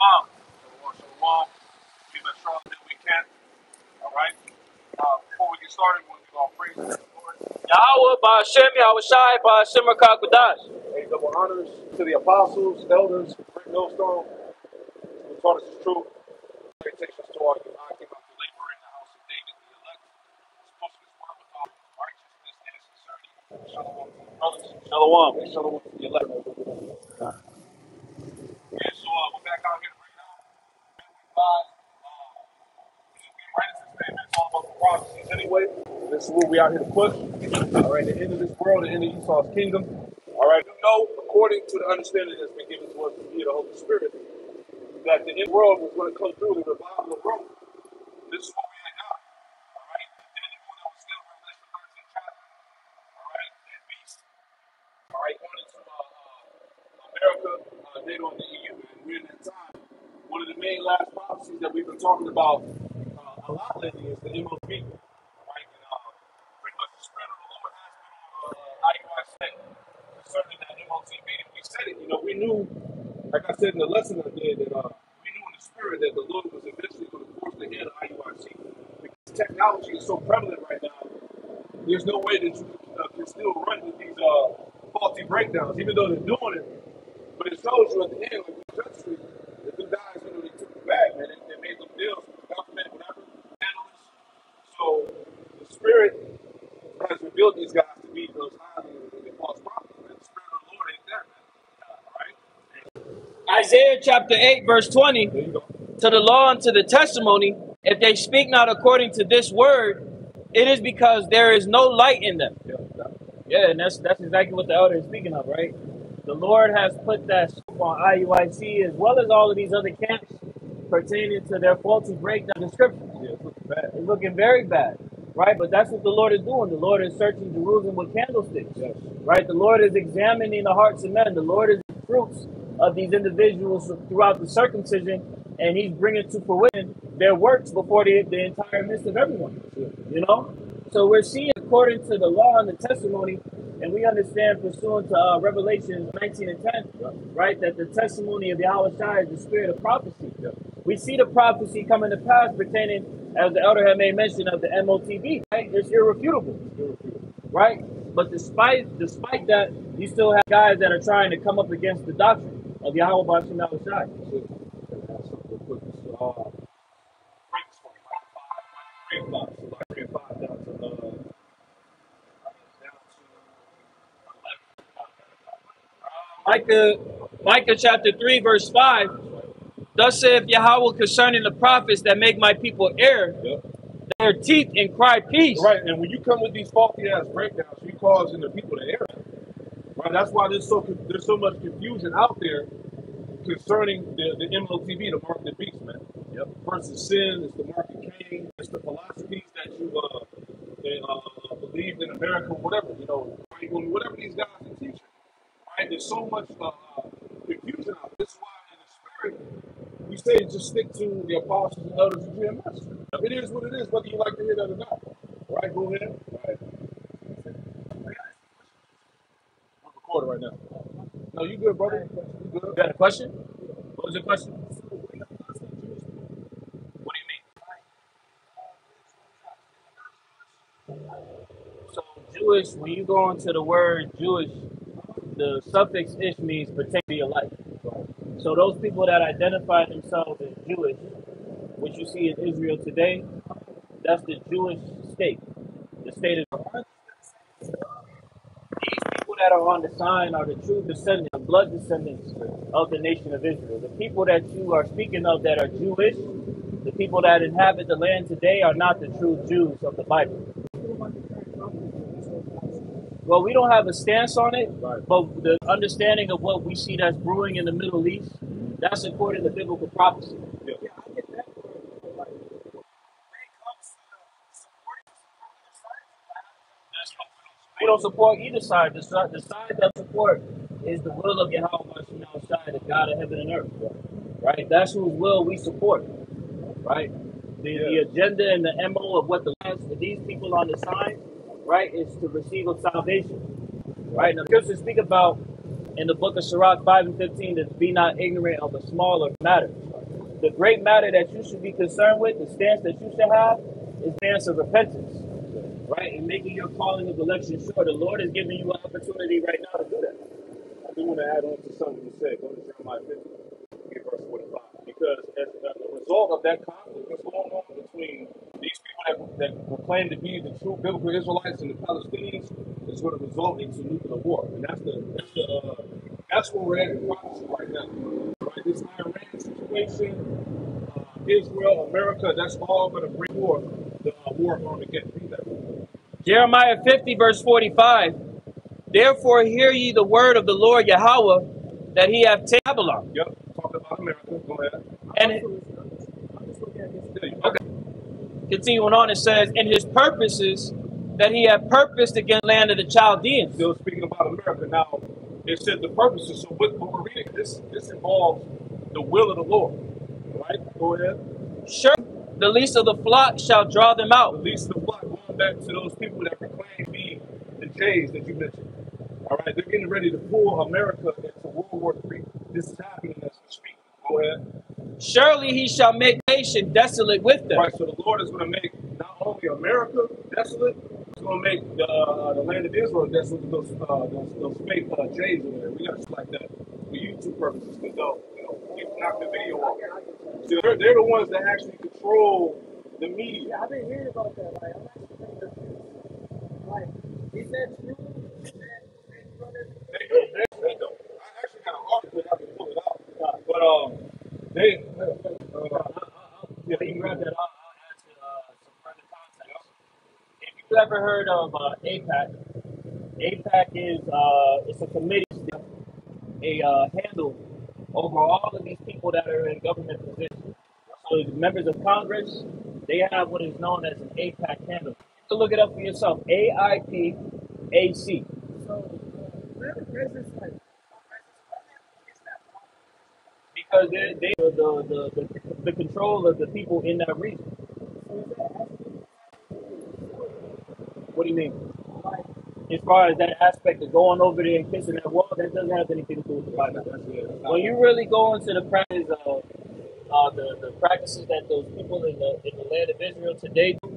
Shalom. Shalom. We've been strong that we can. All right. Before we get started, we're going to praise the Lord. Yahweh, Ba'ashem, Yahweh Shai, Ba'ashem, Rakakadash. Hey, double honors to the apostles, elders, great millstone, who taught us the truth. Salutations to all you. I came out to labor in the house of David, the elect, supposed to word with all righteousness and sincerity. Shalom to the brothers. Shalom. And shalom to the elect. Yeah, so we're back out here right now. Midweek live. Right, it's all about the prophecies anyway. This is what we out here to push. All right, the end of this world, the end of Esau's kingdom. All right, you know, according to the understanding that's been given to us via the Holy Spirit, that the end world was going to come through the revival of Rome. This is what we had now. All right, and anyone that was still Revelation 13 chapter. All right, that beast. All right, going into America, they on the EU, and we're in that time. One of the main last prophecies that we've been talking about a lot lately is the MOT, right? And because the Spirit of the Lord has been on IUIC concerning that MOTV, and we said it, you know, we knew, like I said in the lesson I did, that we knew in the Spirit that the Lord was eventually going to force the hand of IUIC. Because technology is so prevalent right now, there's no way that you can still run with these faulty breakdowns, even though they're doing it. But it shows you at the end, like the Church Street, that the guys, you know, they took it back, man. They made them deals with the government, whatever, analysts. So the Spirit has revealed these guys to be those highly and false prophets, man. The Spirit of the Lord ain't there, man. All right? Isaiah chapter 8, verse 20. There you go. To the law and to the testimony, if they speak not according to this word, it is because there is no light in them. Yeah, and that's exactly what the elder is speaking of, right? The Lord has put that scope on IUIC as well as all of these other camps pertaining to their faulty breakdown of scripture. Yeah, it's looking bad. It's looking very bad, right? But that's what the Lord is doing. The Lord is searching Jerusalem with candlesticks, Yes. right? The Lord is examining the hearts of men. The Lord is the fruits of these individuals throughout the circumcision, and he's bringing to fruition their works before the entire midst of everyone, you know? So we're seeing according to the law and the testimony, and we understand pursuant to Revelation 19 and 10, right, that the testimony of Yahweh Shai is the spirit of prophecy. We see the prophecy coming to pass pertaining, as the elder had made mention of the MOTV, right? It's irrefutable, right? But despite that, you still have guys that are trying to come up against the doctrine of Yahweh B'Shem Yahweh Shai. Micah chapter 3, verse 5. Thus saith Yahweh concerning the prophets that make my people err, their teeth and cry peace. Right, and when you come with these faulty ass breakdowns, you causing the people to err. Right, that's why there's so much confusion out there concerning the MOTV, the mark of the beast, man. Versus sin, it's the mark of Cain, it's the philosophies that you believed in America, whatever, you know, right? Whatever these guys are teaching. Right, there's so much confusion out there. This is why in the Spirit we say just stick to the apostles and elders of GMS. It is what it is, whether you like to hear that or not. Right, go ahead. Right. I'm recording right now. No, you good, brother. You good. You got a question? What was your question? What do you mean? So Jewish, when you go into the word Jewish, the suffix ish means pertain to your life. So those people that identify themselves as Jewish, which you see in Israel today, that's the Jewish state. The state of these people that are on the sign are the true descendants, the blood descendants of the nation of Israel. The people that you are speaking of that are Jewish, the people that inhabit the land today are not the true Jews of the Bible. Well, we don't have a stance on it, but the understanding of what we see that's brewing in the Middle East, that's according to biblical prophecy. We don't support either side. The side that support is the will of Yahweh B'Shem Yahweh Shai, the God of heaven and earth. Right? That's whose will we support. Right? The agenda and the MO of what the last of these people on the sign, right, is to receive of salvation. Right? Now the scriptures speak about in the book of Sirach 5 and 15 that be not ignorant of a smaller matter. the great matter that you should be concerned with, the stance that you should have, is the stance of repentance, right? And making your calling of election sure. The Lord is giving you an opportunity right now to do that. I do want to add on to something you said. Go to Jeremiah 50, verse 45. Because as a result of that conflict that's going on between these people that proclaim to be the true biblical Israelites and the Palestinians, is going to result into nuclear war. And that's where we're at in prophecy right now. Right? This Iran situation, Israel, America, that's all going to bring forth the war of Armageddon. Read that. Jeremiah 50, verse 45. Therefore hear ye the word of the Lord Yahweh, that he hath taken Babylon. Yep, talking about America. Go ahead. And okay. Continuing on, it says, and his purposes that he had purposed against the land of the Chaldeans. Still speaking about America. Now, it said the purposes. So what we're reading, this involves the will of the Lord. Right? Go ahead. Sure, the least of the flock shall draw them out. The least of the flock, going back to those people that proclaim to be the Jays that you mentioned. All right, they're getting ready to pull America into World War III. This is happening as we speak. Go ahead. Surely he shall make nation desolate with them. Right, so the Lord is going to make not only America desolate, he's going to make the land of Israel desolate with those fake Jays in there. We got just like that for YouTube purposes, because people knock the video off. So they're the ones that actually control the media. Yeah, I've been hearing about that. Like, I'm actually confused. Like, is that true? They don't. I actually got an article I can pull it out. But they Yeah, you grab that. I'll add some further context. If you ever heard of APAC, APAC is it's a committee, a handle over all of these people that are in government positions. So the members of Congress, they have what is known as an APAC handle. You can look it up for yourself. AIPAC. So, where the president's like, Because they are the control of the people in that region. What do you mean? As far as that aspect of going over there and kissing that wall, that doesn't have anything to do with the Bible. When you really go into the practice of the practices that those people in the land of Israel today do,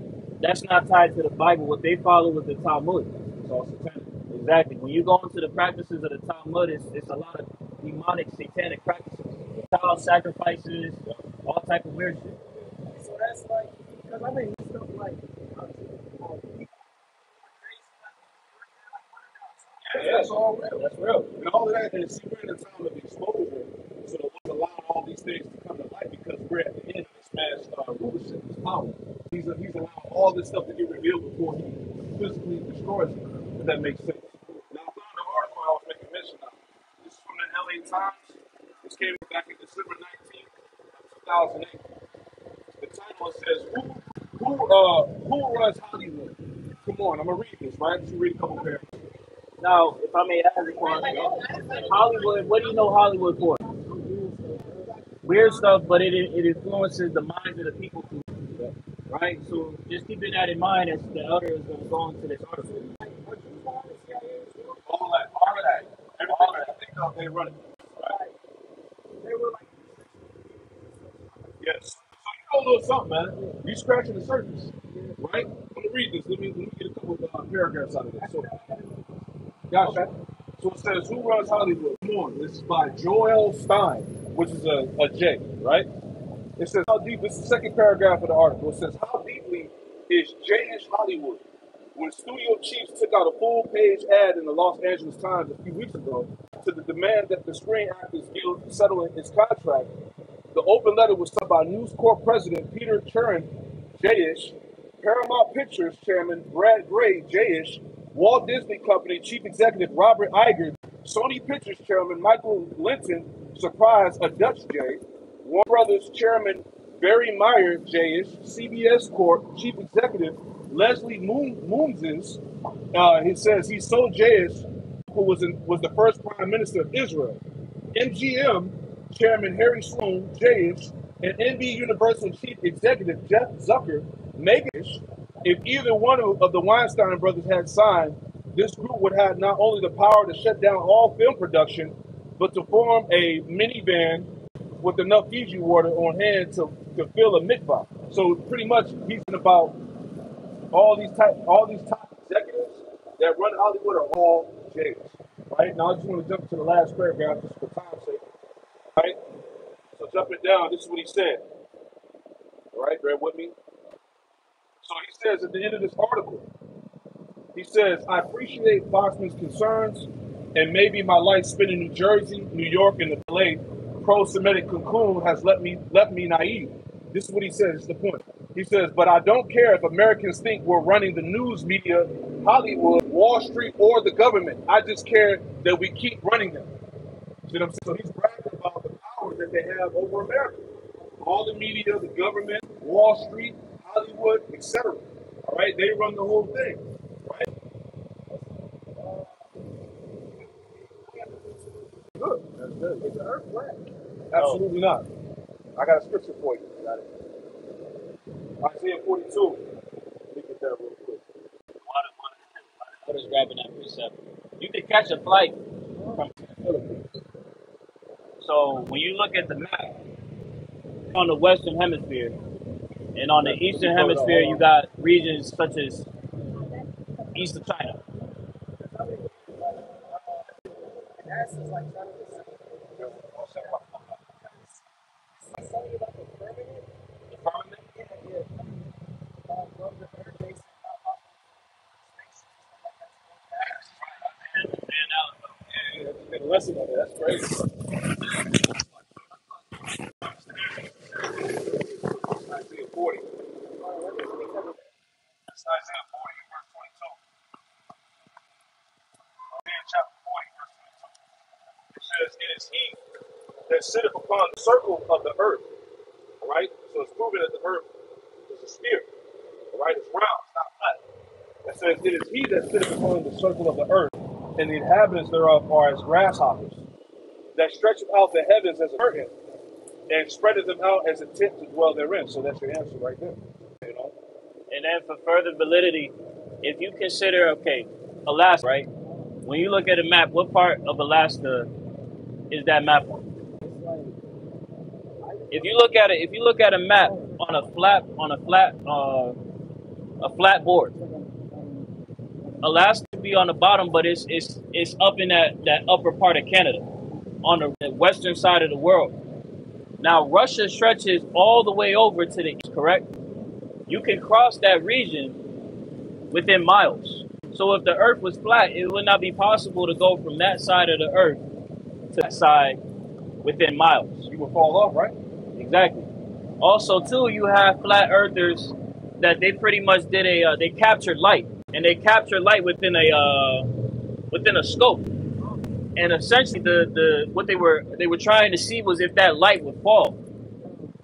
that's not tied to the Bible. What they follow is the Talmud. It's all satanic. Exactly. When you go into the practices of the Talmud, it's a lot of demonic, satanic practices. Child sacrifices, all type of weird shit. so that's like, because I've been hearing stuff like, Yeah, that's all real. That's real. And all of that, and see, we're in a time of exposure, so the Lord's allowing all these things to come to light because we're at the end of this man's rulership, his power. He's allowing all this stuff to get revealed before he physically destroys it, if that makes sense. Now, I found the article I was making mention of. This is from the LA Times. This came back in December 19th, 2008. The title says, who runs Hollywood? Come on, I'm going to read this, right? Let's read a couple paragraphs. Now, if I may ask a question, Hollywood, what do you know Hollywood for? Weird stuff, but it influences the minds of the people, right? So just keeping that in mind as the elder is going to go into this article. All that. Everything I think of, they run it. Right? Yes. So you know a little something, man. You scratching the surface, right? I'm going to read this. Let me get a couple of paragraphs out of this. So, gotcha. So it says, who runs Hollywood? Come on. This is by Joel Stein, which is a J, right? It says, how deep, this is the second paragraph of the article. It says, how deeply is J-ish Hollywood? When studio chiefs took out a full-page ad in the Los Angeles Times a few weeks ago to the demand that the Screen Actors Guild settle its contract, the open letter was sent by News Corp President Peter Turin, J-ish, Paramount Pictures Chairman Brad Gray, J-ish, Walt Disney Company Chief Executive Robert Iger, Sony Pictures Chairman Michael Linton, surprise a Dutch J, Warner Brothers Chairman Barry Meyer, J-ish, CBS Corp Chief Executive Leslie Moonses, he says he's so J-ish, who was the first Prime Minister of Israel. MGM Chairman Harry Sloan, J-ish, and NB Universal Chief Executive Jeff Zucker, Megan-ish. If either one of the Weinstein brothers had signed, this group would have not only the power to shut down all film production, but to form a minivan with enough Fiji water on hand to fill a mikvah. So pretty much he's about all these top executives that run Hollywood are all jails. Right? Now I just want to jump to the last paragraph just for time's sake. Right? So jumping down, this is what he said. All right, bear with me. So he says at the end of this article, he says, I appreciate Foxman's concerns and maybe my life spent in New Jersey, New York, and the LA pro-Semitic cocoon has left me naive. This is what he says, it's the point. He says, but I don't care if Americans think we're running the news media, Hollywood, Wall Street, or the government. I just care that we keep running them. See what I'm saying? So he's bragging about the power that they have over America. All the media, the government, Wall Street, Hollywood, etc. All right, they run the whole thing. Right? Good. That's good. Is the earth flat? Absolutely not. I got a scripture for you. Got it. Isaiah 42. Let me get that real quick. What is grabbing that precept? You can catch a flight from the Philippines. So when you look at the map on the Western Hemisphere, and on the Eastern Hemisphere, you got regions such as east of China. That's just like trying to say. It's something about the firmament. The firmament? Yeah, yeah. From the earth, they say, Yeah, the lesson of it. That's crazy. Isaiah 40. That's Isaiah 40, verse 22. Isaiah chapter 40, verse 22. It says, it is he that sitteth upon the circle of the earth. All right? So it's proven that the earth is a sphere. All right? It's round, it's not flat. It says, it is he that sitteth upon the circle of the earth, and the inhabitants thereof are as grasshoppers, that stretcheth out the heavens as a curtain, and spreadeth them out as a tent to dwell therein. So that's your answer right there. You know? And then for further validity, if you consider, okay, Alaska, right? When you look at a map, what part of Alaska is that map on? If you look at a map on a flat board, Alaska would be on the bottom, but it's up in that upper part of Canada, on the western side of the world. Now Russia stretches all the way over to the east, correct? You can cross that region within miles. So if the earth was flat, it would not be possible to go from that side of the earth to that side within miles. You will fall off, right? Exactly. Also, too, you have flat earthers that they pretty much did they captured light, and they captured light within a scope. And essentially, what they were trying to see was if that light would fall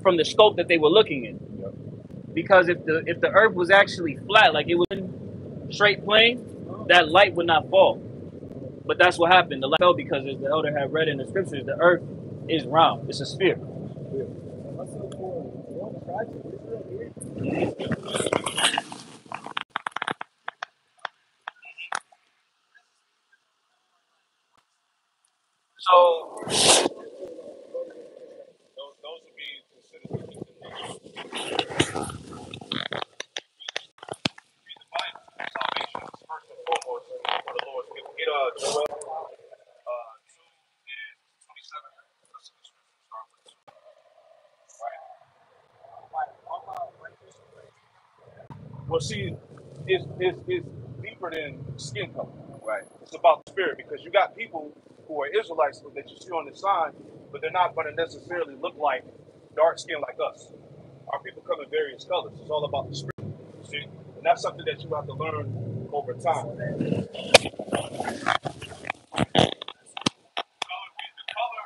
from the scope that they were looking in. Because if the earth was actually flat, like it was in straight plane, that light would not fall. But that's what happened. The light fell because, as the elder had read in the scriptures, the earth is round. It's a sphere. what's so cool? One project, it's real weird. So Those would be considered read the Bible. Salvation is first and foremost for the Lord's people. Get Joel 2 and 27. That's the scripture to start with. Right. Well, see, it's deeper than skin color. Right. It's about the spirit because you got people who are Israelites that you see on the sign, but they're not going to necessarily look like dark skin like us. Our people come in various colors. It's all about the spirit. See, and that's something that you have to learn over time. The color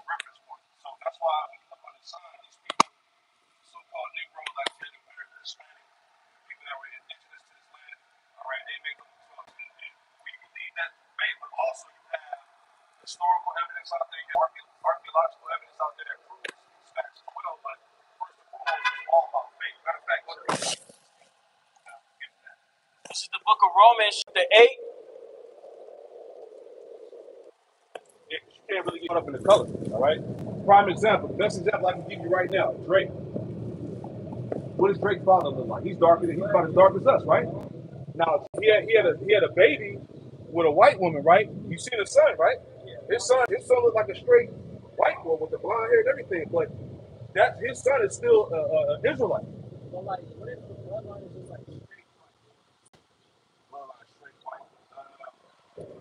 reference point. So that's why when you look on the sign, these people, so-called Negro, Latino, American, Hispanic, people that were indigenous to this land, all right, they make up the color. And we believe that may, but also you have historical evidence out there, you have archaeological evidence out there that proves these facts as well. But first and foremost, it's all about faith. Matter of fact, this is the book of Romans, chapter 8. you can't really caught up in the color. All right. Prime example. The best example I can give you right now. Drake. What does Drake's father look like? He's darker than he's about as dark as us, right? Now he had a baby with a white woman, right? You see the son, right? His son looked like a straight white boy with the blonde hair and everything, but that his son is still Israelite. But like, what if the bloodline is just like straight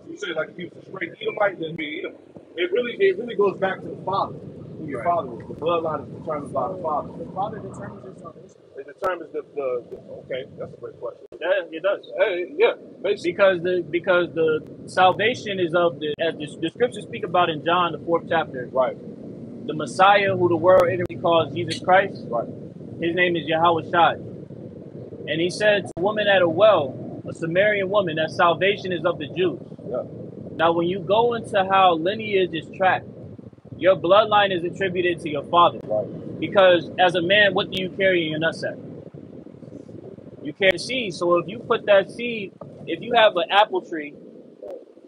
You say like if he was a straight Edomite, then be Edom. It really goes back to the father, who your father is. The bloodline is determined by the father. white? The father determines your salvation. It determines the okay, that's a great question. Yeah, it does. Hey, yeah, basically. Because the salvation is of as the scriptures speak about in John the 4th chapter. Right. The Messiah, who the world ignorantly calls Jesus Christ, Right. his name is Yahweh Shai. And he said to a woman at a well, a Sumerian woman, that salvation is of the Jews. Yeah. Now, when you go into how lineage is tracked, your bloodline is attributed to your father. Right. Because as a man, what do you carry in your nutsack? You carry seed. So if you put that seed, if you have an apple tree,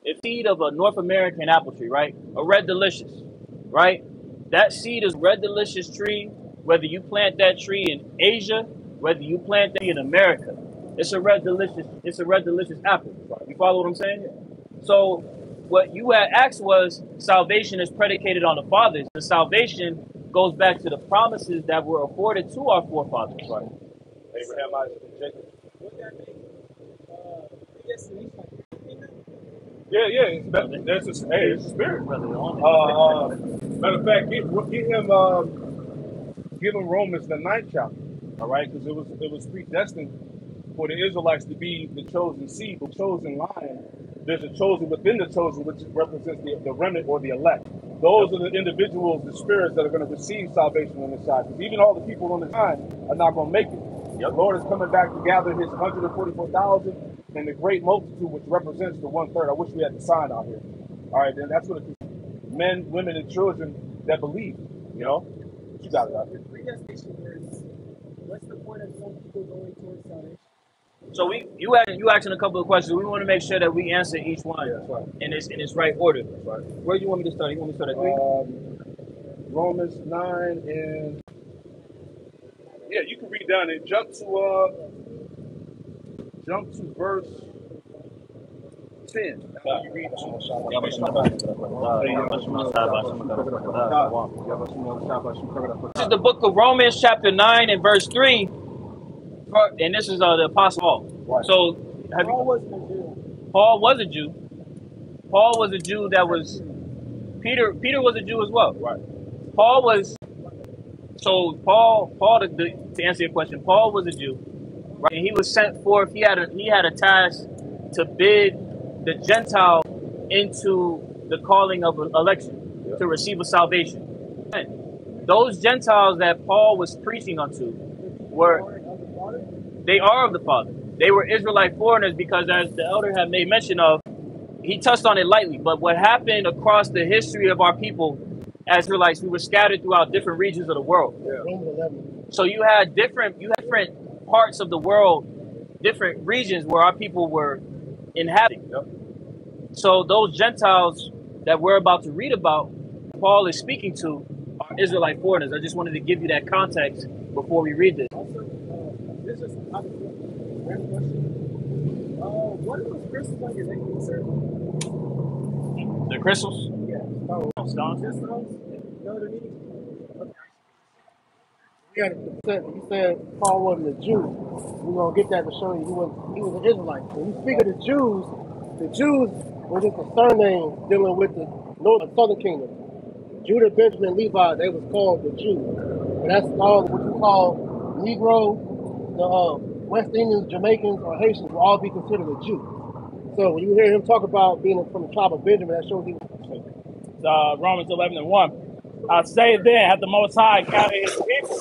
a seed of a North American apple tree, right? A red delicious, right? That seed is red delicious tree, whether you plant that tree in Asia, whether you plant that in America. It's a red delicious apple. You follow what I'm saying? So what you had asked was salvation is predicated on the fathers. The salvation goes back to the promises that were afforded to our forefathers. Right. Abraham, Isaac, and Jacob. Would that make predestination like kingdom? Yeah. That's it's a spirit. Brother, Matter of fact, give him Romans the 9th chapter. All right, because it was predestined for the Israelites to be the chosen seed, the chosen line. There's a chosen within the chosen, which represents the remnant or the elect. Those are the individuals, the spirits that are going to receive salvation on the side. Because even all the people on the side are not going to make it. The Lord is coming back to gather his 144,000 and the great multitude, which represents the 1/3. I wish we had the sign out here. All right, then that's what it is. Men, women, and children that believe. You know, you got it out here. The predestination is, what's the point of some people going towards salvation? So you asking a couple of questions. We want to make sure that we answer each one in its right order. Right. Where do you want me to start? You want me to start at 3? Romans 9 and yeah, you can read down and jump to verse 10. You read This is the book of Romans, chapter 9 and verse 3, and this is the Apostle Paul. Right. So Paul wasn't a Jew. Paul was a Jew. Paul was a Jew that was Peter was a Jew as well. Right. Paul was to answer your question, Paul was a Jew, right? And he was sent forth. He had a task to bid the Gentile into the calling of election to receive a salvation. And those Gentiles that Paul was preaching unto they are of the Father. They were Israelite foreigners because, as the elder had made mention of, he touched on it lightly. But what happened across the history of our people as Israelites, we were scattered throughout different regions of the world. Yeah. So you had different parts of the world, different regions where our people were inhabiting. Yep. So those Gentiles that we're about to read about, Paul is speaking to, are Israelite foreigners. I just wanted to give you that context before we read this. Also, this is obviously a random question. What are those crystals on your neck, sir? The crystals? Yeah. Stones? Just stones? No, they're meaning. Yeah, you said Paul wasn't a Jew. We're gonna get that to show you he was an Israelite. When you speak of the Jews were just a surname dealing with the northern southern kingdom. Judah, Benjamin, Levi, they was called the Jews. And that's all what you call Negro, the West Indians, Jamaicans, or Haitians will all be considered a Jew. So when you hear him talk about being from the tribe of Benjamin, that shows he was Romans 11 and 1. I say then, hath the Most High counted his people?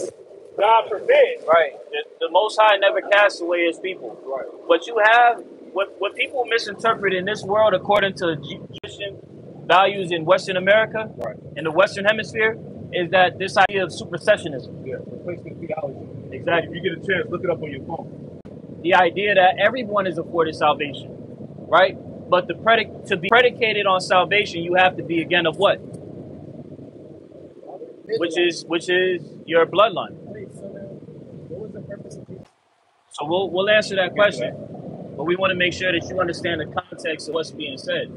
God forbid. Right. The Most High never casts away his people. Right. But you have, what people misinterpret in this world according to Christian values in Western America, Right. in the Western Hemisphere, is that this idea of supersessionism. Yeah. Replacement theology. Exactly. If you get a chance, look it up on your phone. The idea that everyone is afforded salvation, right? But to be predicated on salvation, you have to be again of what? which is your bloodline. Wait, so then, what was the purpose of Jesus? So we'll answer that question, but we want to make sure that you understand the context of what's being said.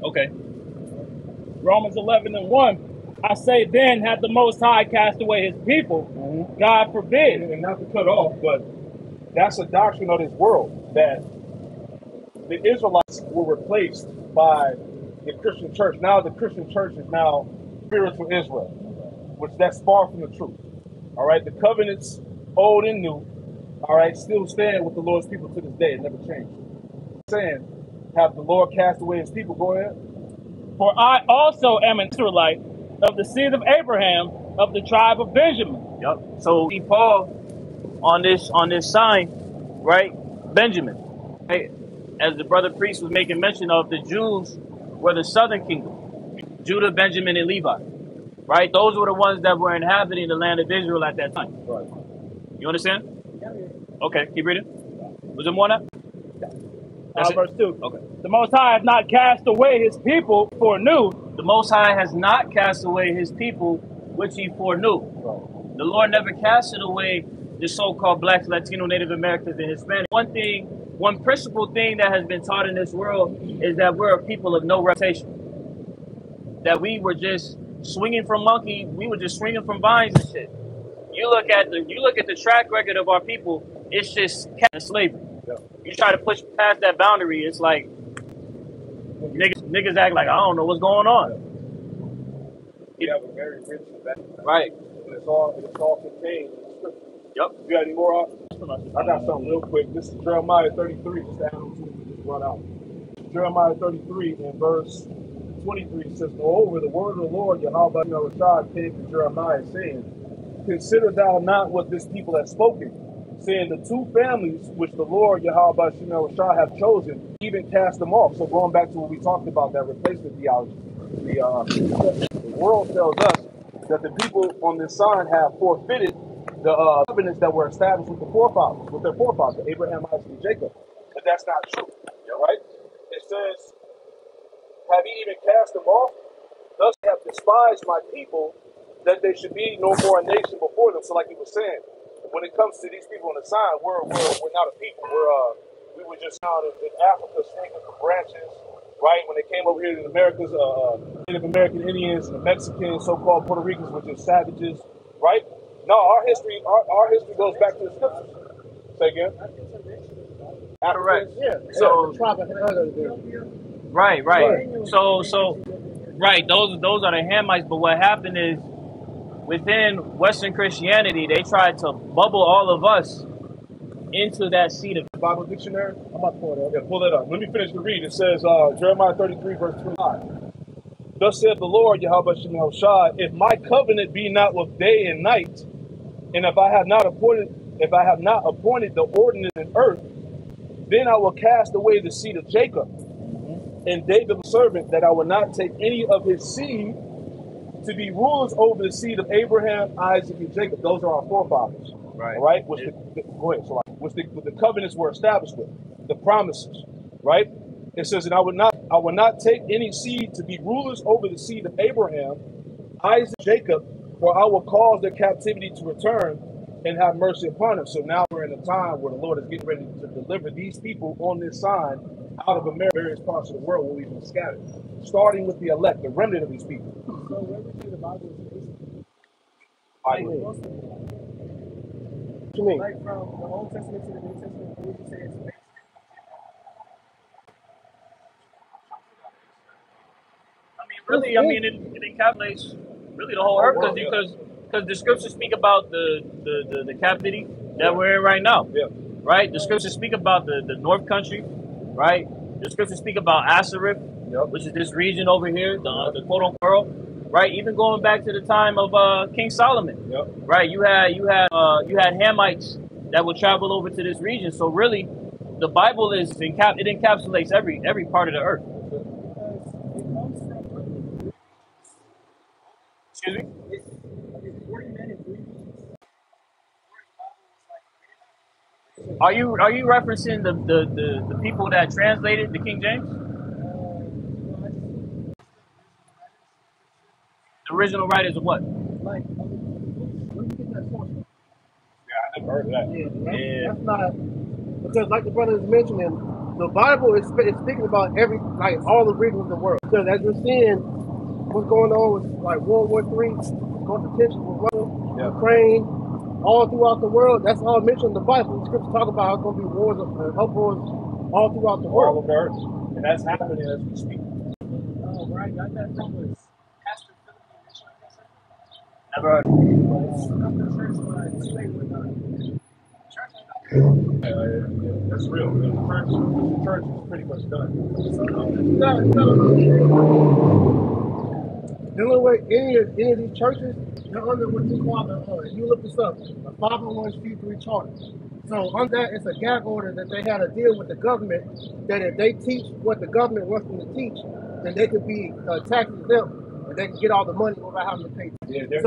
Okay. Romans 11:1. I say then, hath the Most High cast away his people? God forbid. And not to cut off, but that's a doctrine of this world, that the Israelites were replaced by the Christian church. Now the Christian church is now spiritual Israel, which that's far from the truth. All right, the covenants, old and new, all right, still stand with the Lord's people to this day. It never changed. Saying, have the Lord cast away his people? Go ahead. For I also am an Israelite of the seed of Abraham, of the tribe of Benjamin. Yep. So see Paul on this sign, right? Benjamin. Right? As the brother priest was making mention of, the Jews were the southern kingdom. Judah, Benjamin, and Levi. Right? Those were the ones that were inhabiting the land of Israel at that time. Right. You understand? Okay, keep reading. Was there more than that? That's it? Verse 2. Okay. The Most High hath not cast away his people foreknew. The Most High has not cast away his people, which he foreknew. Right. The Lord never casted away the so-called blacks, Latino, Native Americans, and Hispanics. One principal thing that has been taught in this world is that we're a people of no reputation. That we were just swinging from vines and shit. You look at the track record of our people, it's just slavery. Yep. You try to push past that boundary, it's like niggas act like I don't know what's going on. We have a very rich background. Right. And it's all contained in the scripture. Yep. You got any more? I got something real quick. This is Jeremiah 33. Just add on to it, just run out. Jeremiah 33 in verse 23 says, moreover, the word of the Lord, Yahweh came to Jeremiah, saying, consider thou not what this people has spoken, saying the two families which the Lord, Yahweh have chosen, even cast them off. So going back to what we talked about, that replacement theology, the world tells us that the people on this sign have forfeited the covenants that were established with their forefathers, Abraham, Isaac, and Jacob. But that's not true, right? It says, have he even cast them off? Thus have despised my people, that they should be no more a nation before them. So like he was saying, when it comes to these people on the sign, we're not a people. We were just found in Africa, snaking for branches, right? When they came over here to the Americas, Native American Indians, the Mexicans, so-called Puerto Ricans were just savages, right? No, our history goes back to the scriptures. Say again. Correct. Yeah. So right. Right. So right. Those are the Hamites. But what happened is, within Western Christianity, they tried to bubble all of us into that seat of Bible dictionary. I'm about to pull it up. Yeah, pull it up. Let me finish the read. It says Jeremiah 33 verse 25. Thus saith the Lord, Yahweh Shem Shah, if my covenant be not with day and night, and if I have not appointed the ordinance in earth, then I will cast away the seed of Jacob and David the servant, that I will not take any of his seed to be rulers over the seed of Abraham, Isaac, and Jacob. Those are our forefathers. Right. All right. Which the covenants were established with, the promises. Right. It says, and I will not take any seed to be rulers over the seed of Abraham, Isaac, Jacob, for I will cause their captivity to return and have mercy upon them. So now we're in a time where the Lord is getting ready to deliver these people on this sign out of America, various parts of the world where we've been scattered, starting with the elect, the remnant of these people. So where would you say the Bible is based? I What you mean? Like from the Old Testament to the New Testament, where would you say it's based? Really, it encapsulates really the whole earth, because the scriptures speak about the captivity that we're in right now. Yeah. Right? The scriptures speak about the North Country, right? The scriptures speak about Asareth, which is this region over here, the quote unquote world, right? Even going back to the time of King Solomon, right? You had Hamites that would travel over to this region. So really, the Bible it encapsulates every part of the earth. Excuse me? Are you referencing the people that translated the King James? The original writers of what? like, where do you get that source from? Yeah, I never heard of that. Yeah, that's not, because like the brother is mentioning, the Bible is speaking about like all the regions of the world. Because as we're seeing what's going on with like World War III, going to tension with Russia, Ukraine, all throughout the world, that's all mentioned in the Bible. The scriptures talk about how it's going to be wars and uproars all throughout the world. All over the earth. And that's happening as we speak. Where I got that from was Pastor Philip Mission, I guess. Never heard. Come to church when I stayed with church. That's real. The church is pretty much done. Dealing with any of these churches, they're under what you call if you look this up, a 501c3 charter. So on that, it's a gag order that they had to deal with the government, that if they teach what the government wants them to teach, then they could be tax exempt and they can get all the money without having to pay. Yeah, they're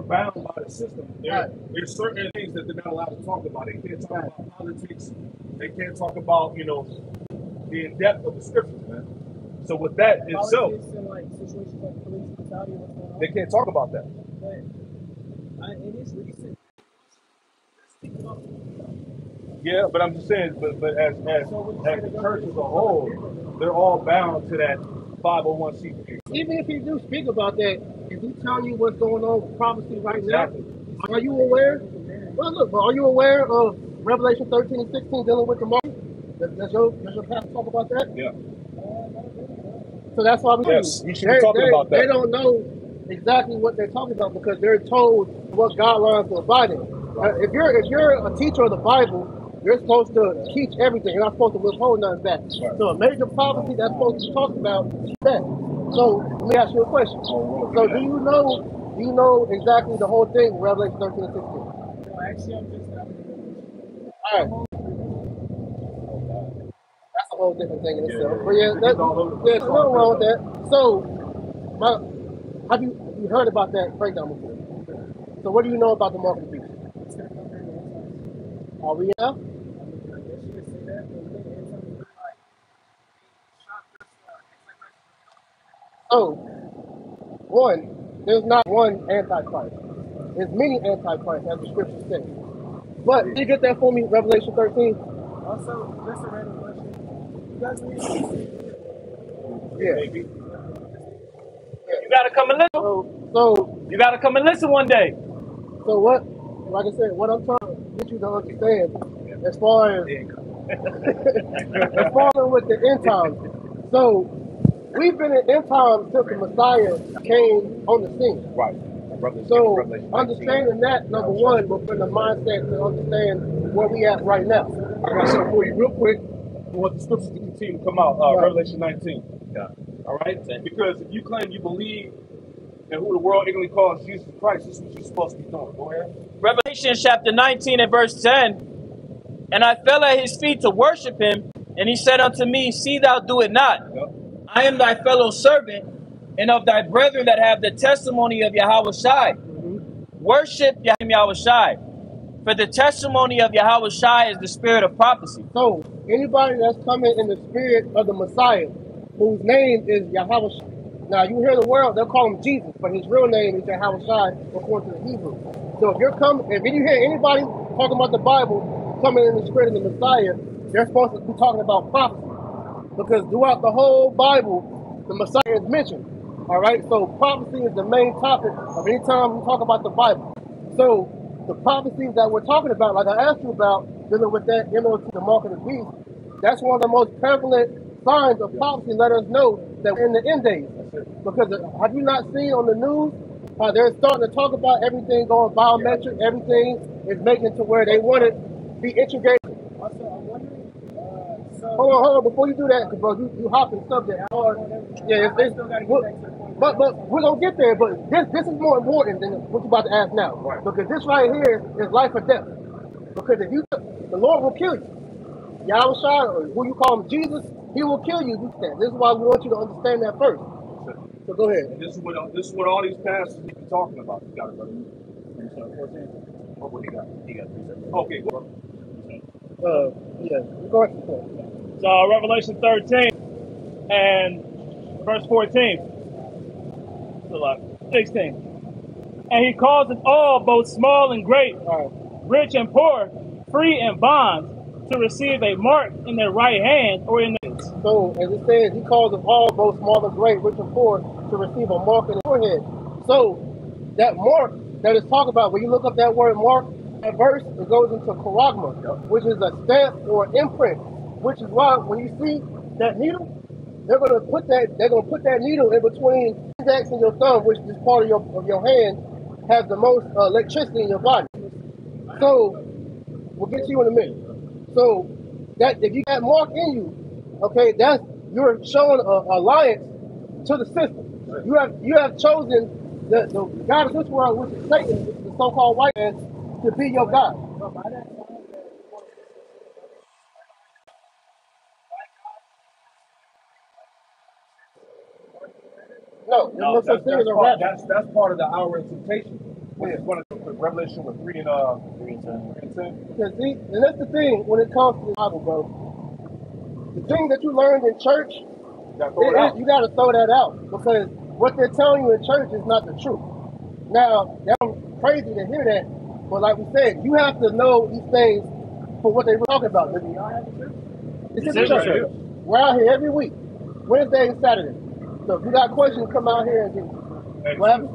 bound by the system. There's certain things that they're not allowed to talk about. They can't talk about politics. They can't talk about, the in-depth of the scriptures, man. So with that itself, in like situations like police brutality, what's going on, they can't talk about that. But it is recent. Yeah, but I'm just saying, but as the church as a whole, they're all bound to that 501c3. Even if you do speak about that, if he tell you what's going on with prophecy right now, are you aware? Well, look, are you aware of Revelation 13 and 16 dealing with the market? Does your pastor talk about that? Yeah. So that's why we you should be talking about that. They don't know exactly what they're talking about because they're told what guidelines to abide in. If you're a teacher of the Bible, you're supposed to teach everything. You're not supposed to withhold none of that. Right. So a major prophecy that's supposed to be talked about is that. So let me ask you a question. So do you know exactly the whole thing, Revelation 13 and 16? No, actually, I'm just not. All right. That's a whole different thing in itself. But there's nothing wrong with that. So, have you heard about that breakdown before? So what do you know about the mark of the beast? Are we now? So, one, there's not one Antichrist. There's many Antichrists, as the scriptures say. But, did you get that for me, Revelation 13? Also, just a random question. You guys read? Yeah. You gotta come and listen. So you gotta come and listen one day. So what? Like I said, what I'm trying to get you to understand, as far as with the end times. So we've been in end times since the Messiah came on the scene. Right. So understanding that, number one, will put the mindset to understand where we at right now. I got something for you real quick. I want the scriptures to continue to come out. Revelation 19. Yeah. All right? Because if you claim you believe in who the world ignorantly calls Jesus Christ, this is what you're supposed to be doing. Go ahead. Revelation chapter 19 and verse 10. And I fell at his feet to worship him, and he said unto me, See thou do it not. Yep. I am thy fellow servant, and of thy brethren that have the testimony of Yahweh Shai. Worship Yahweh Shai. For the testimony of Yahweh Shai is the spirit of prophecy. So, anybody that's coming in the spirit of the Messiah, whose name is Yahweh Shai. Now, you hear the world, they'll call him Jesus, but his real name is Yahweh Shai, according to the Hebrew. So, if you hear anybody talking about the Bible, coming in the spirit of the Messiah, they're supposed to be talking about prophecy. Because throughout the whole Bible, the Messiah is mentioned. All right? So, prophecy is the main topic of any time we talk about the Bible. So, the prophecies that we're talking about, like I asked you about, dealing with that MOT, the mark of the beast, that's one of the most prevalent signs of prophecy. Let us know that we're in the end days. Because have you not seen on the news, they're starting to talk about everything going biometric, everything is making to where they want it to be integrated. Also, I'm wondering, Hold on, before you do that, because bro, you hopping subject. But we're gonna get there. But this is more important than what you're about to ask now, because this right here is life or death. Because if the Lord will kill you. Yahweh Shai, or who you call him, Jesus, he will kill you. This is why we want you to understand that first. So go ahead. And this is what all these pastors be talking about. You got it, brother. Oh, what he got? He got 3 seconds. Okay, go. Go ahead. So Revelation 13 and verse 14. 16. And he causes all, both small and great, rich and poor, free and bonds, to receive a mark in their right hand or in their... So, as it says, he calls them all, both small and great, rich and poor, to receive a mark in the forehead. So, that mark that is talked about, when you look up that word mark, that verse, it goes into charagma, which is a stamp or imprint, which is why when you see that needle, they're gonna put that needle in between the index and your thumb, which is part of your hand, has the most electricity in your body. So we'll get to you in a minute. So that if you got mark in you, okay, that's you're showing a alliance to the system. You have chosen the God of this world, which is Satan, which is the so-called white man, to be your God. No, there's no such thing as a rapture. That's part of the hour of temptation, which is going to Revelation with 3 and 10. Because and that's the thing when it comes to the Bible, bro. The thing that you learned in church, you got to throw that out, because what they're telling you in church is not the truth. Now, that's crazy to hear that, but like we said, you have to know these things for what they were talking about. It's in the church. We're out here every week, Wednesday and Saturday. So if you got questions, come out here and get whatever.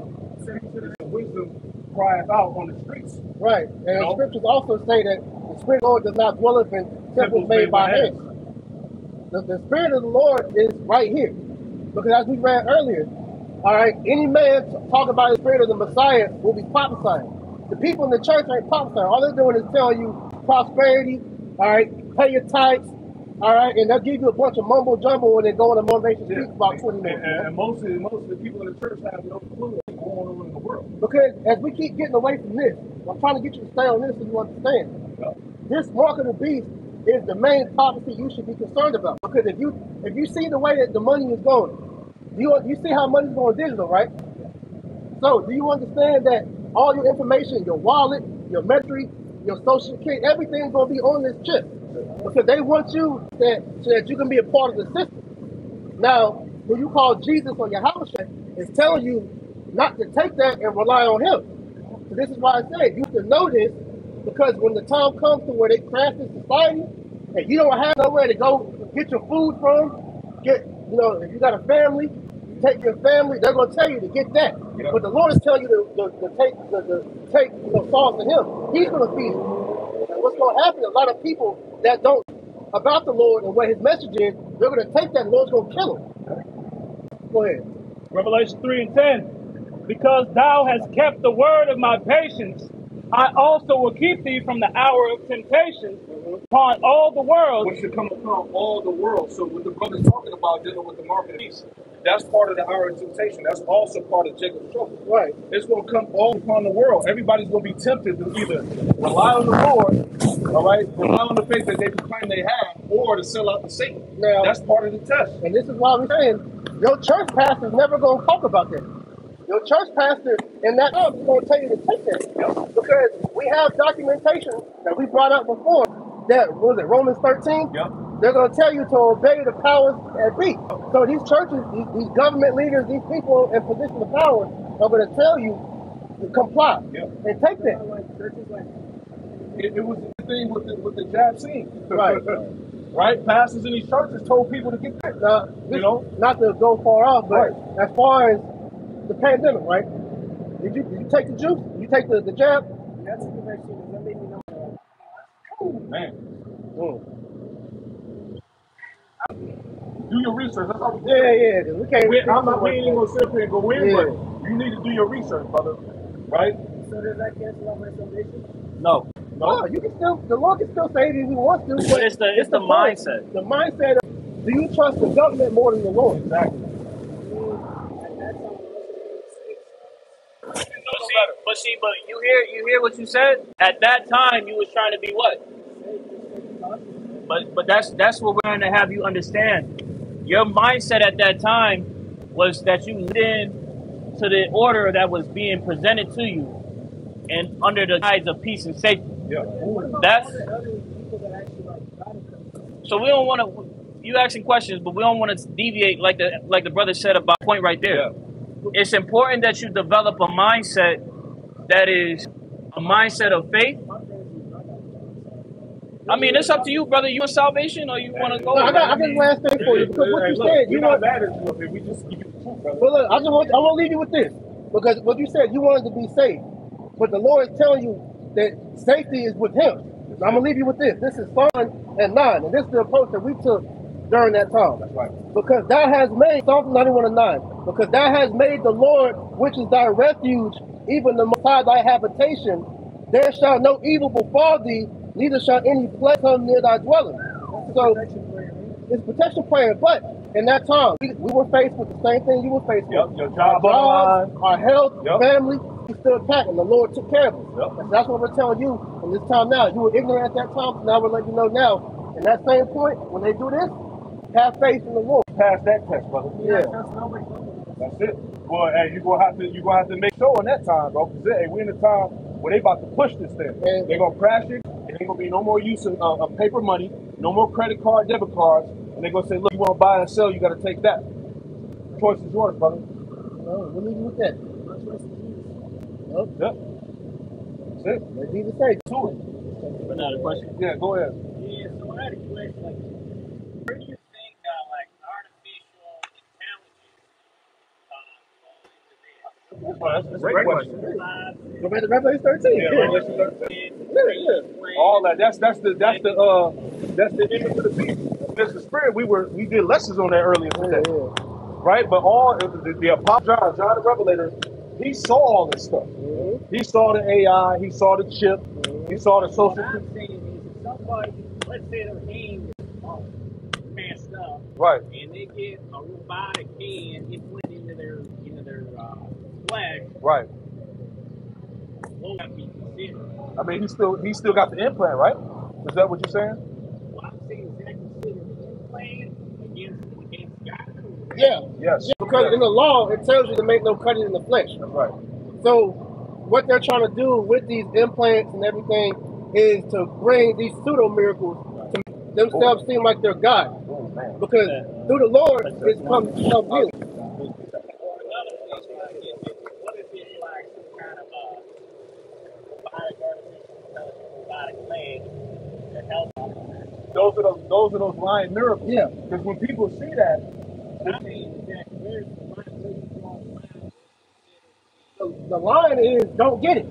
Wisdom cries out on the streets. Right, and the scriptures also say that the Spirit of the Lord does not dwell in temples made by hands. The Spirit of the Lord is right here, because as we read earlier, all right, any man talk about the Spirit of the Messiah will be prophesying. The people in the church ain't prophesying. All they're doing is telling you prosperity, all right, pay your tithes, all right, and they'll give you a bunch of mumbo jumbo when they go on a motivation speech about 20 minutes. And most of the people in the church have no clue what's going on in the world. Because as we keep getting away from this, I'm trying to get you to stay on this so you understand. This mark of the beast is the main prophecy you should be concerned about. Because if you see the way that the money is going, you see how money is going digital, right? So do you understand that all your information, your wallet, your memory, your social security, everything's going to be on this chip? Because they want you so that you can be a part of the system. Now, when you call Jesus or your house, it's telling you not to take that and rely on him. So this is why I said you have to know this, because when the time comes to where they crash this society, and you don't have nowhere to go get your food from, if you got a family, you take your family, they're going to tell you to get that. Yeah. But the Lord is telling you to take salt to him. He's going to feed you. And what's going to happen, a lot of people that don't about the Lord and what his message is, they're going to take that and the Lord's going to kill them. Go ahead. Revelation 3 and 10. Because thou hast kept the word of my patience, I also will keep thee from the hour of temptation upon all the world. Which should come upon all the world. So what the brother's talking about dealing with the mark of the beast, that's part of the hour of temptation. That's also part of Jacob's trouble. Right. It's going to come all upon the world. Everybody's going to be tempted to either rely on the Lord, all right, rely on the faith that they claim they have, or to sell out to Satan. Now, that's part of the test. And this is why we're saying your church pastor's never going to talk about that. Your church pastor in that house is going to tell you to take that. Yep. Because we have documentation that we brought up before that, what was it, Romans 13? Yep. They're going to tell you to obey the powers that be. So these churches, these government leaders, these people in position of power are going to tell you to comply and take that. It was the thing with the jab scene. Right. Right? Pastors in these churches told people to get that. Now, not to go far off, but as far as the pandemic, right? Did you take the juice? You take the jab? That's a connection. That made me know. Man. Do your research. That's how we do it. We can't. We ain't going to sit up here and go in, but you need to do your research, brother. Right? So does that cancel out my salvation? No. No, you can still. The Lord can still save you if he wants to. But it's the mindset. The mindset of, do you trust the government more than the Lord? Exactly. But you hear what you said? At that time, you was trying to be what? But that's what we're going to have you understand. Your mindset at that time was that you lived in to the order that was being presented to you, and under the guise of peace and safety. Yeah. That's. So we don't want to. You asking questions, but we don't want to deviate like the brother said about the point right there. Yeah. it's important that you develop a mindset that is a mindset of faith. I mean, it's up to you, brother. You want salvation or you want to go? No, I got this last thing for you because what you said, you we're not want. mad at you up here. We just give you the truth, brother. But look, I want to leave you with this because what you said, you wanted to be safe, but the Lord is telling you that safety is with Him. So I'm gonna leave you with this. This is Psalm 9, and this is the approach that we took during that time. That's right. Because thou hast made Psalm 91:9. Because thou hast made the Lord, which is thy refuge, even the Most High thy habitation. There shall no evil befall thee, neither shall any plague come near thy dwelling. So it's protection prayer, but in that time we were faced with the same thing you were faced with. Your job, our health, family, we still attacked, and the Lord took care of us. Yep. That's what we're telling you in this time now. You were ignorant at that time, so now we're letting you know now. In that same point, when they do this, have faith in the Lord. Pass that test, brother. Yeah. That's it. Well, hey, you're gonna have to make sure in that time, bro. Because hey, we're in a time where they about to push this thing. They're gonna crash it. And ain't gonna be no more use of paper money, no more credit card, debit cards, and they're gonna say, look, you want to buy and sell, you got to take that. The choice is yours, brother. No, we'll leave you with that. Yep. That's it. Let Jesus say To it. Another question. Yeah, go ahead. Yeah, so I had a question. Like, where do you think like artificial intelligence That's a great question. go back to Revelation 13. Yeah, Revelation 13. All that. That's the image of the beast. There's the spirit. We did lessons on that earlier today, right? But all the Apostle John the Revelator, he saw all this stuff. He saw the AI. He saw the chip. He saw the social. What I'm saying is, if somebody, let's say their hand is messed up, Right. and they get a robotic hand implanted into their flesh, Right. what would that be considered? I mean, he still got the implant, right? Is that what you're saying? What I'm saying is that considered an implant against God? Yeah. Yes. Because in the law, it tells you to make no cutting in the flesh. That's right. So what they're trying to do with these implants and everything is to bring these pseudo miracles to make themselves seem like they're God. Oh, man. Because through the Lord, it's come healing. What if it's like some kind of robotic artificial intelligence, robotic leg that helps? Those are those lying miracles. Yeah. Because when people see that, I mean, that where's the line? The line is don't get it.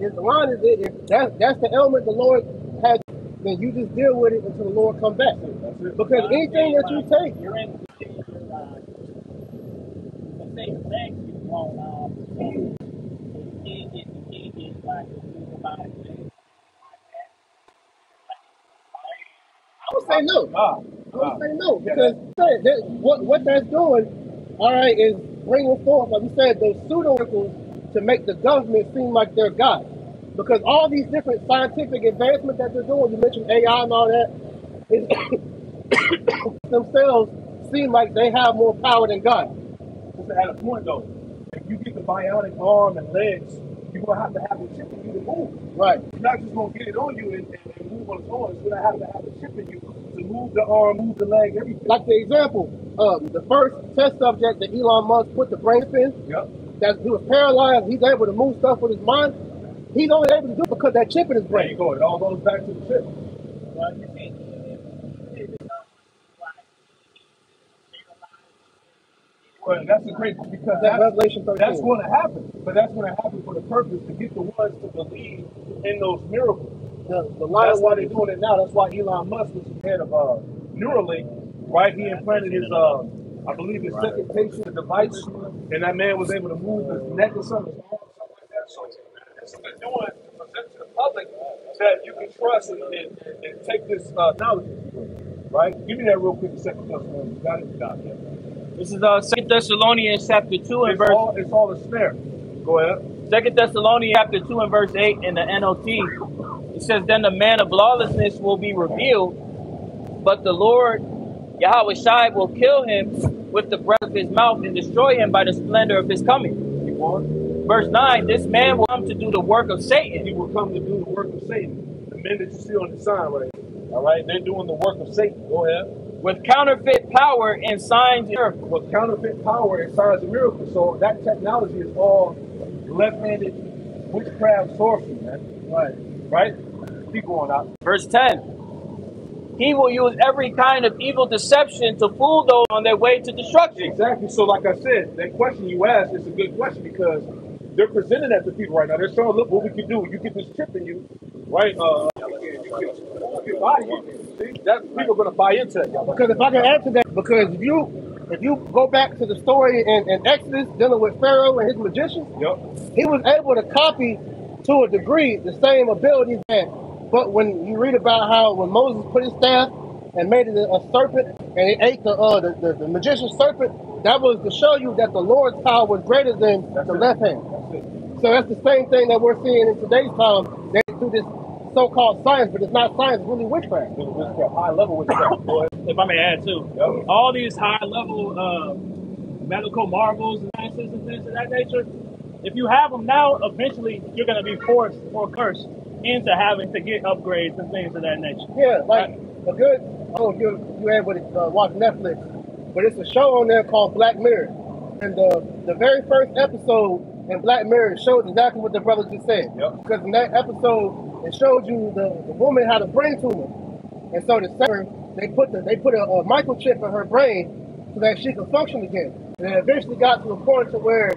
If the line is if that's the element the Lord has, then you just deal with it until the Lord comes back. that's it. Because anything that you take, You're in let's say the legs get blown off, so you can't get like a new robotic leg. I would say no. Ah, I would say no because what that's doing, all right, is bringing forth, like we said, those pseudo miracles to make the government seem like they're God. Because all these different scientific advancements that they're doing, you mentioned AI and all that, is themselves seem like they have more power than God. Just at a point though, if you get the bionic arm and legs, you're gonna have to have the chip in you to move. Right. You're not just gonna get it on you and move on its own. It's gonna have to have the chip in you to move the arm, move the leg, everything. Like the example, the first test subject that Elon Musk put the brain in, Yep. that he was paralyzed, he's able to move stuff with his mind. He's only able to do it because that chip in his There you brain. go. It all goes back to the chip. Well, you see, Well, that's a great because That's Revelation 13. that's going to happen. But that's going to happen for the purpose to get the ones to believe in those miracles. That's why they're doing it now. That's why Elon Musk is the head of Neuralink, right? He implanted his, I believe, his second patient device, and that man was able to move his neck or something, his arm, something like that. So this is the doing to present to the public that you can trust and take this knowledge, right? Give me that real quick, second testimony. You got it? Got it. This is 2 Thessalonians chapter 2 and verse. It's all a snare. Go ahead. 2 Thessalonians chapter 2 and verse 8 in the NLT. It says, then the man of lawlessness will be revealed, but the Lord Yahweh Shai will kill him with the breath of his mouth and destroy him by the splendor of his coming. Keep on. Verse 9, this man will come to do the work of Satan. He will come to do the work of Satan. The men that you see on the sign right here. All right, they're doing the work of Satan. Go ahead. with counterfeit power and signs and miracles. With counterfeit power and signs and miracles. So that technology is all left-handed witchcraft sorcery, man. Right? Keep going out. Verse 10. He will use every kind of evil deception to fool those on their way to destruction. Exactly. So like I said, that question you asked is a good question because they're presenting that to people right now. They're showing, look what we can do. You get this chip in you, right? You can buy it. See, that people are going to buy into that. Because if I can answer that, because if you go back to the story in Exodus dealing with Pharaoh and his magicians, he was able to copy to a degree the same abilities that. But when you read about how when Moses put his staff and made it a serpent and it ate the magician's serpent, that was to show you that the Lord's power was greater than the left hand. So that's the same thing that we're seeing in today's time. They do this so-called science, but it's not science, it's really witchcraft. High level witchcraft. If I may add too, all these high-level medical marvels and sciences and things of that nature, if you have them now, eventually you're going to be forced or cursed into having to get upgrades and things of that nature. Yeah, like a good, you able to watch Netflix, but it's a show on there called Black Mirror. And the very first episode in Black Mirror shows exactly what the brother just said. Because in that episode, it shows you the woman had a brain tumor. And so the center, they put a microchip in her brain so that she could function again. And it eventually got to a point to where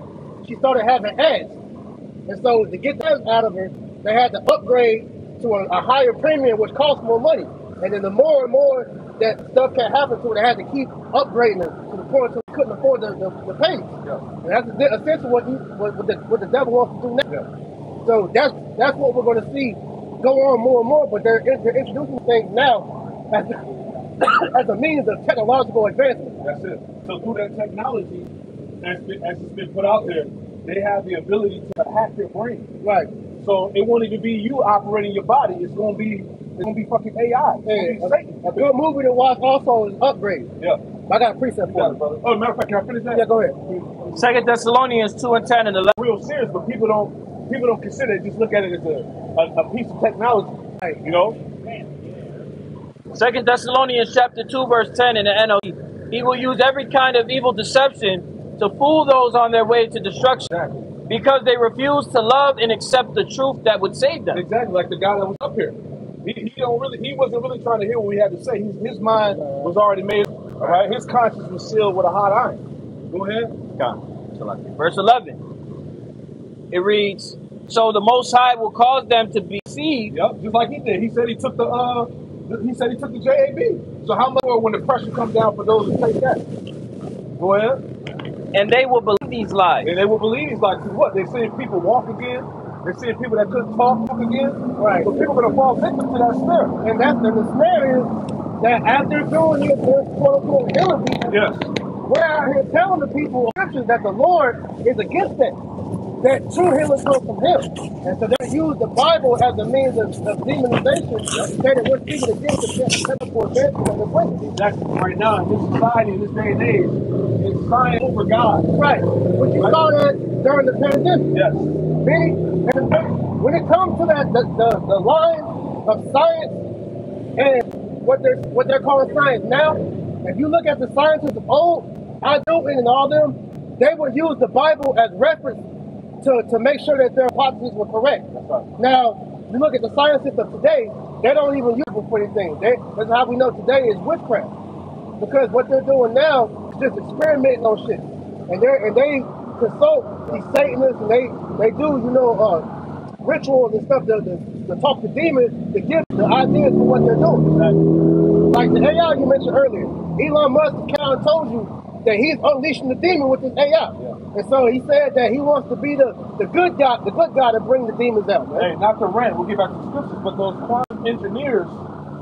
she started having ads. And so to get that out of her, they had to upgrade to a higher premium, which costs more money. And then the more and more that stuff can happen to her, they had to keep upgrading her to the point where they couldn't afford the payments. And that's essentially what the devil wants to do now. So that's what we're going to see go on more and more. But they're introducing things now as a means of technological advancement. That's it. So through that technology, as it's been put out there, they have the ability to hack your brain. Right. So it won't even be you operating your body. It's gonna be fucking AI. A good movie to watch also is Upgrade. Yeah. I got a precept for it. Oh, matter of fact, can I finish that? Yeah, go ahead. 2 Thessalonians 2:10 and 11. Real serious, but people don't consider it. Just look at it as a piece of technology. You know. 2 Thessalonians chapter 2 verse 10 in the NLT. He will use every kind of evil deception to fool those on their way to destruction. Exactly. Because they refuse to love and accept the truth that would save them. Exactly, like the guy that was up here. He wasn't really trying to hear what we had to say. His mind was already made. All right, his conscience was sealed with a hot iron. Go ahead. Verse 11. It reads, so the Most High will cause them to be deceived. Yep, just like he did. He said he took the JAB. So how much more when the pressure comes down for those who take that? Go ahead. And they will believe these lies. And they will believe these lies. Because what? They're seeing people walk again. They're seeing people that couldn't talk again. Right. So people are going to fall victim to that snare. And the snare is that after doing it, they're quote-unquote healing people. Yes. We're out here telling the people in scriptures that the Lord is against that. That true healing comes from Him. And so they use the Bible as a means of demonization to say that we're speaking against the technical advancement of the wicked. Exactly. Right now, in this society, in this day and age, it's science over God. Right. But you saw that during the pandemic. Yes. And when it comes to that, the line of science and what they're calling science now, if you look at the scientists of old, Newton and all them, they would use the Bible as reference to make sure that their hypotheses were correct. Now, you look at the scientists of today, they don't even use it for anything. That's how we know today is witchcraft. Because what they're doing now is just experimenting on shit. And they consult these Satanists and they do, rituals and stuff to talk to demons to give the ideas for what they're doing. Like the AI you mentioned earlier. Elon Musk kind of told you that he's unleashing the demon with his AI. Yeah. And so he said that he wants to be the good guy to bring the demons out. Man. Hey, not to rant, we'll get back to the scriptures, but those quantum engineers,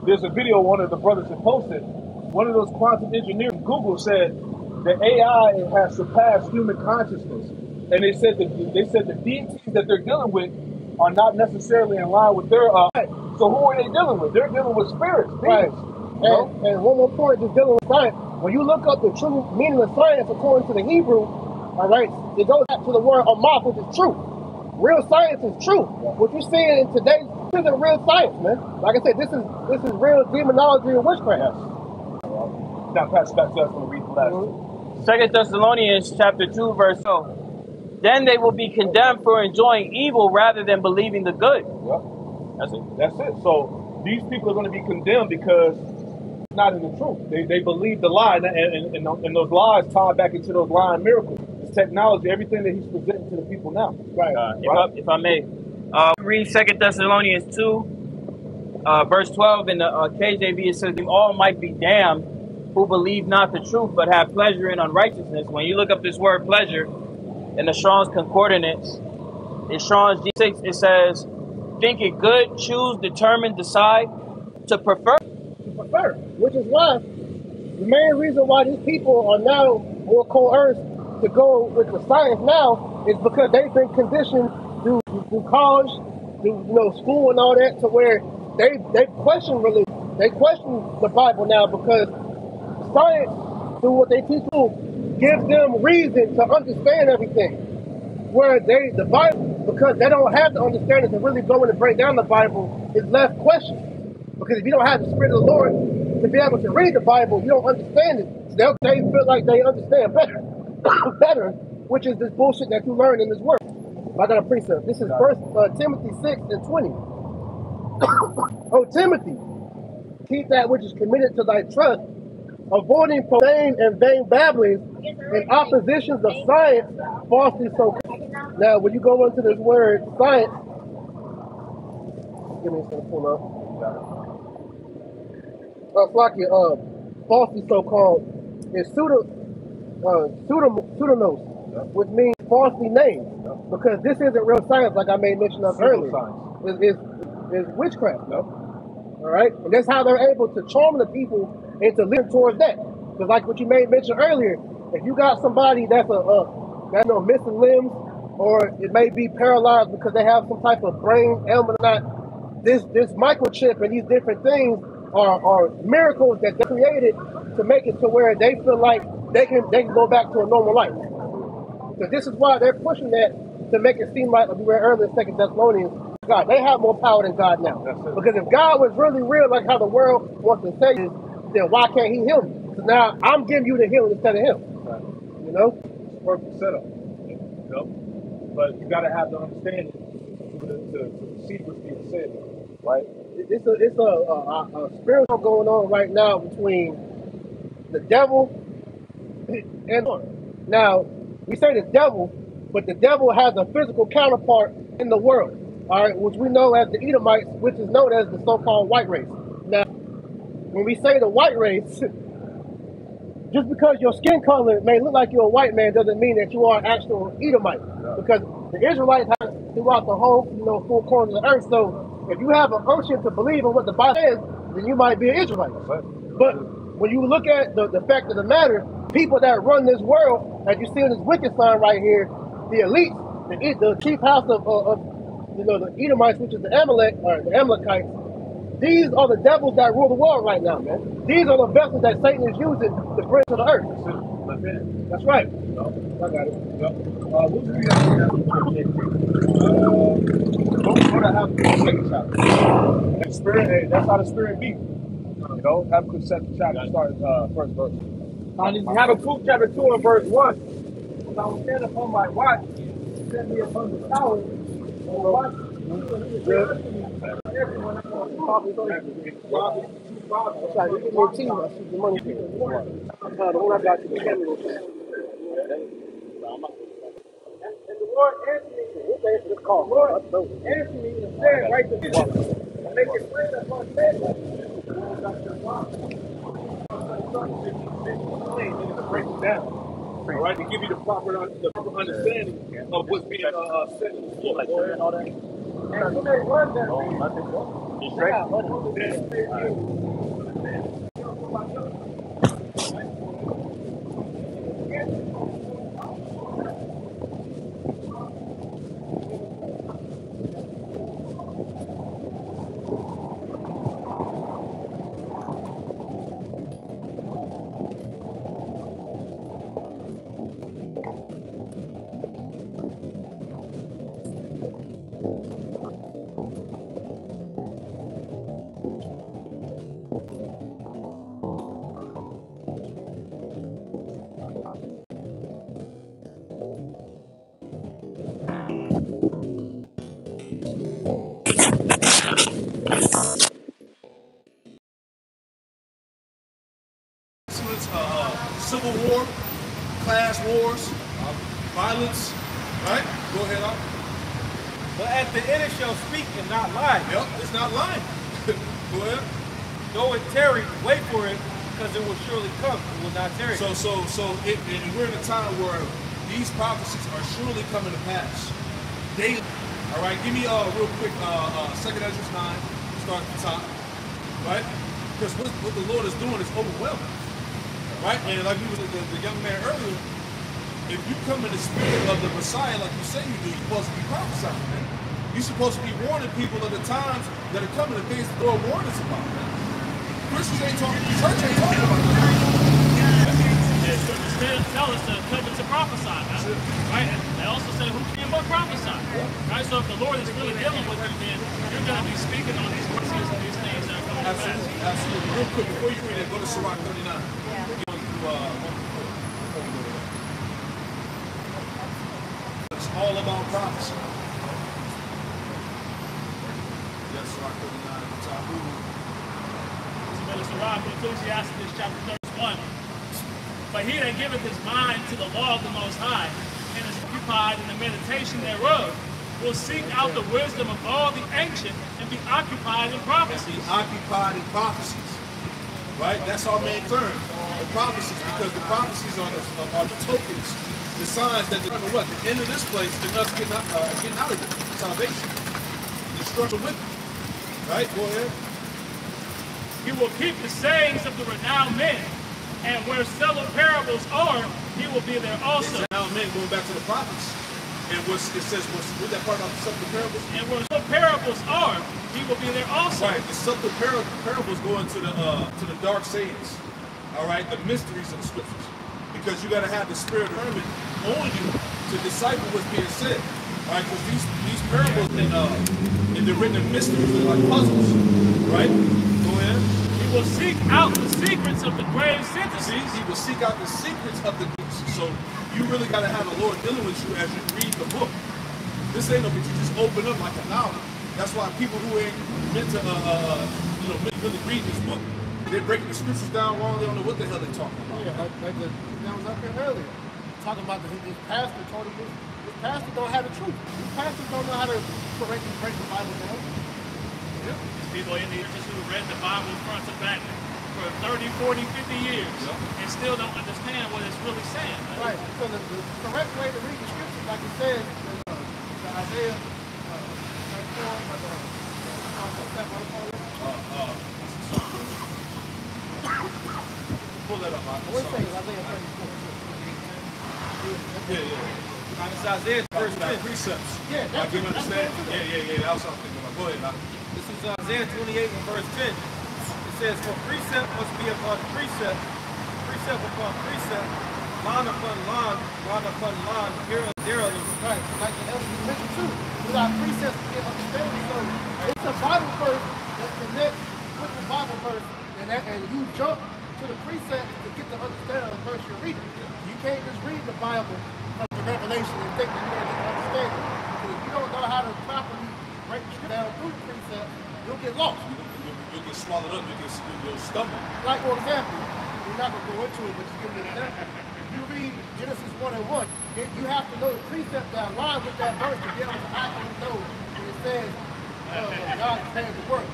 there's a video one of the brothers had posted. One of those quantum engineers from Google said that AI has surpassed human consciousness. And they said the deities that they're dealing with are not necessarily in line with their so who are they dealing with? They're dealing with spirits, demons. Right. And one more point, just dealing with science. When you look up the true meaning of science according to the Hebrew, all right, it goes back to the word amaf, which is truth. Real science is truth. What you're seeing in today's isn't real science, man. Like I said, this is real demonology and witchcraft. Yes. Now pass it back to us when we read the last one. 2 Thessalonians chapter 2, verse 12. Then they will be condemned for enjoying evil rather than believing the good. Yep. That's it. That's it. So these people are going to be condemned because it's not in the truth. They believe the lie, and those lies tie back into those lying miracles. This technology, everything that he's presenting to the people now. Right. If I may, read 2 Thessalonians 2, verse 12 in the KJV. It says, all might be damned who believe not the truth, but have pleasure in unrighteousness. When you look up this word pleasure in the Strong's Concordance, in Strong's G6, it says, think it good, choose, determine, decide, to prefer. To prefer, which is why the main reason why these people are now more coerced to go with the science now is because they've been conditioned through college, through school and all that, to where they question religion, they question the Bible now because science, through what they teach you, gives them reason to understand everything. Where the Bible, because they don't have the understanding to really go in and break down the Bible, is left questions. Because if you don't have the Spirit of the Lord to be able to read the Bible, you don't understand it. So they feel like they understand better, which is this bullshit that you learn in this word. I got a precept. This is 1 Timothy 6:20. Oh, Timothy, keep that which is committed to thy trust, avoiding profane and vain babblings and oppositions of science, falsely so. Now, when you go into this word science, give me some pull up. Falsely so-called is pseudonos, which means falsely named, because this isn't real science, like I made mention of earlier. Is witchcraft. All right, and that's how they're able to charm the people into living towards that. Because like what you made mention earlier, if you got somebody that's missing limbs, or it may be paralyzed because they have some type of brain ailment or not, this microchip and these different things are miracles that they created to make it to where they feel like they can go back to a normal life. So this is why they're pushing that, to make it seem like we read earlier in 2 Thessalonians, God, they have more power than God now. Because if God was really real, like how the world wants to say is, then why can't he heal me? Because now I'm giving you the healing instead of him. Right. You know? It's a perfect setup. You know? But you got to have the understanding to see what's being said, right? It's a spiritual going on right now between the devil and Lord. Now, we say the devil, but the devil has a physical counterpart in the world, all right, which we know as the Edomites, which is known as the so-called white race. Now, when we say the white race, just because your skin color may look like you're a white man doesn't mean that you are an actual Edomite. Because the Israelites have throughout the whole, four corners of the earth. So if you have an unction to believe in what the Bible says, then you might be an Israelite. But when you look at the fact of the matter, people that run this world, as you see in this wicked sign right here, the elite, the chief house of the Edomites, which is the Amalek or the Amalekites, these are the devils that rule the world right now, man. These are the vessels that Satan is using to bring to the earth. That's right. I got it. We'll read that go to Habakkuk second chapter. And spirit, hey, that's how the spirit be. Habakkuk second chapter starts first verse. Habakkuk chapter 2 and verse 1. As I was standing upon my watch, set me upon the tower, and watch everyone I want to copy. That's right. You get more team. I see the money. The one I got you. And the Lord answered me. The Lord answered me and said, write the vision, and make it plain upon paper. Break it down. All right, to give you the proper understanding of what's being said in the floor. Like and all that. And you may run that Civil war, class wars, violence, right? Go ahead, Al. But at the end it shall speak and not lie. Yep, it's not lying. Go ahead. Though it tarry, wait for it, because it will surely come. It will not tarry. And we're in a time where these prophecies are surely coming to pass. Daily. All right, give me real quick, 2nd Ezra 9, start at the top, right? Because what the Lord is doing is overwhelming, right? And like we was the young man earlier, if you come in the spirit of the Messiah like you say you do, you're supposed to be prophesying, man. You're supposed to be warning people of the times that are coming, the things the Lord warned us about, man. Christians ain't talking, the church ain't talking about that. Yeah, scriptures tell us to covet to prophesy, right? And they also say, who can but prophesy, right? So if the Lord is really dealing with you, then you're going to be speaking on these prophecies and these things that are coming to pass. Absolutely. Real quick, before you read it, go to Sirach 39. It's all about prophecy. Yes, Sirach 39 at the top. Sirach, Ecclesiastes chapter 31. But he that giveth his mind to the law of the Most High, and is occupied in the meditation thereof, will seek out the wisdom of all the ancient, and be occupied in prophecies. Be occupied in prophecies. Right? That's our main term. The prophecies, because the prophecies are the tokens, the signs that determine what? The end of this place is us getting out of it. Salvation. Destruction with it. Right? Go ahead. He will keep the sayings of the renowned men, and where several parables are, he will be there also. Renowned men, going back to the prophets. And it says, what's that part about the subtle parables? And where the parables are, he will be there also. Right. The subtle parables go into the dark sayings. All right, the mysteries of the scriptures, because you got to have the spirit of Herman on you to decipher what's being said. All right, because these parables and the written mysteries are like puzzles. Right. Go ahead. He will seek out the secrets of the grave sentences. He will seek out the secrets of the books. So you really got to have the Lord dealing with you as you read the book. This ain't no but you just open up like a novel. That's why people who ain't meant to really read this book, they're breaking the scriptures down wrong. They don't know what the hell they're talking about. Yeah, like that was up here earlier. Talking about his pastor told him this pastor don't have the truth. These pastors don't know how to correctly break the Bible down. Yeah. These people in the church who read the Bible front to back for 30, 40, 50 years and still don't understand what it's really saying. Right. So the correct way to read the scriptures, like it says in Isaiah 34, Pull that up, Mike. what say Isaiah 34? Yeah. It's Isaiah verse 10. Precepts. Yeah, Like you understand? Yeah. That's what I'm thinking about. Go ahead, Mike. This is Isaiah 28 and verse 10. It says, for precept must be upon precept, precept upon precept, line upon line, line upon line, here and there. Right, like the elder you mentioned too. Without precepts to get understanding. So it's a Bible verse that connects with the Bible verse, and you jump to the precept to get the understanding of the verse you're reading. You can't just read the Bible from the Revelation and think that you're going to get understanding. Because if you don't know how to properly break the script down through the precept, you'll get lost. You'll get swallowed up. You'll stumble. Like, for example, we're not going to go into it, but just give me an example. You read Genesis 1 and 1, you have to know the precept that aligns with that verse to be able to actually know when it says God created the world.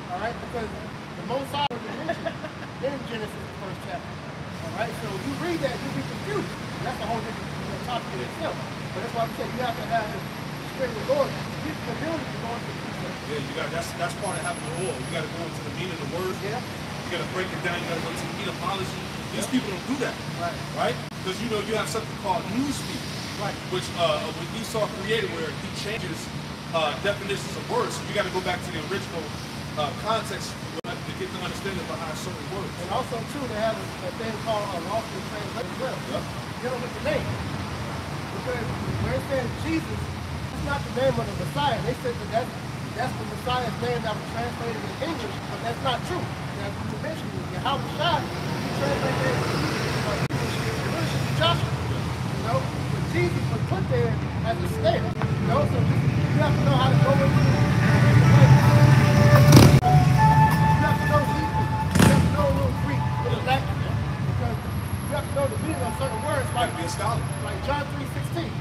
All right? Because the Most High was mentioned in Genesis, the first chapter. All right? So if you read that, you'll be confused. That's a whole different topic in itself. But that's why we say you have to have the Spirit of the Lord to get the ability to go into the precept. Yeah, that's part of having the oil. You got to go into the meaning of the word. Yeah. You got to break it down. You got to go into the etymology. These people don't do that. Right? Because you have something called newspeak. Right. Which when Esau created, where he changes definitions of words. So you got to go back to the original context to get the understanding behind certain words. And also, too, they have a thing called an alternate translation as well. Yep. Dealing with the name. Because where it says Jesus, it's not the name of the Messiah. They said that that's the Messiah's name that was translated in English, but that's not true. As you mentioned, Yahweh Shai, translated in Joshua. You know? But Jesus was put there as a stamp. know, so you have to know how to go into it. You have to know Hebrew. You have to know a little Greek, a little Latin. Because you have to know the meaning of certain words. Like be a scholar. Like John 3:16.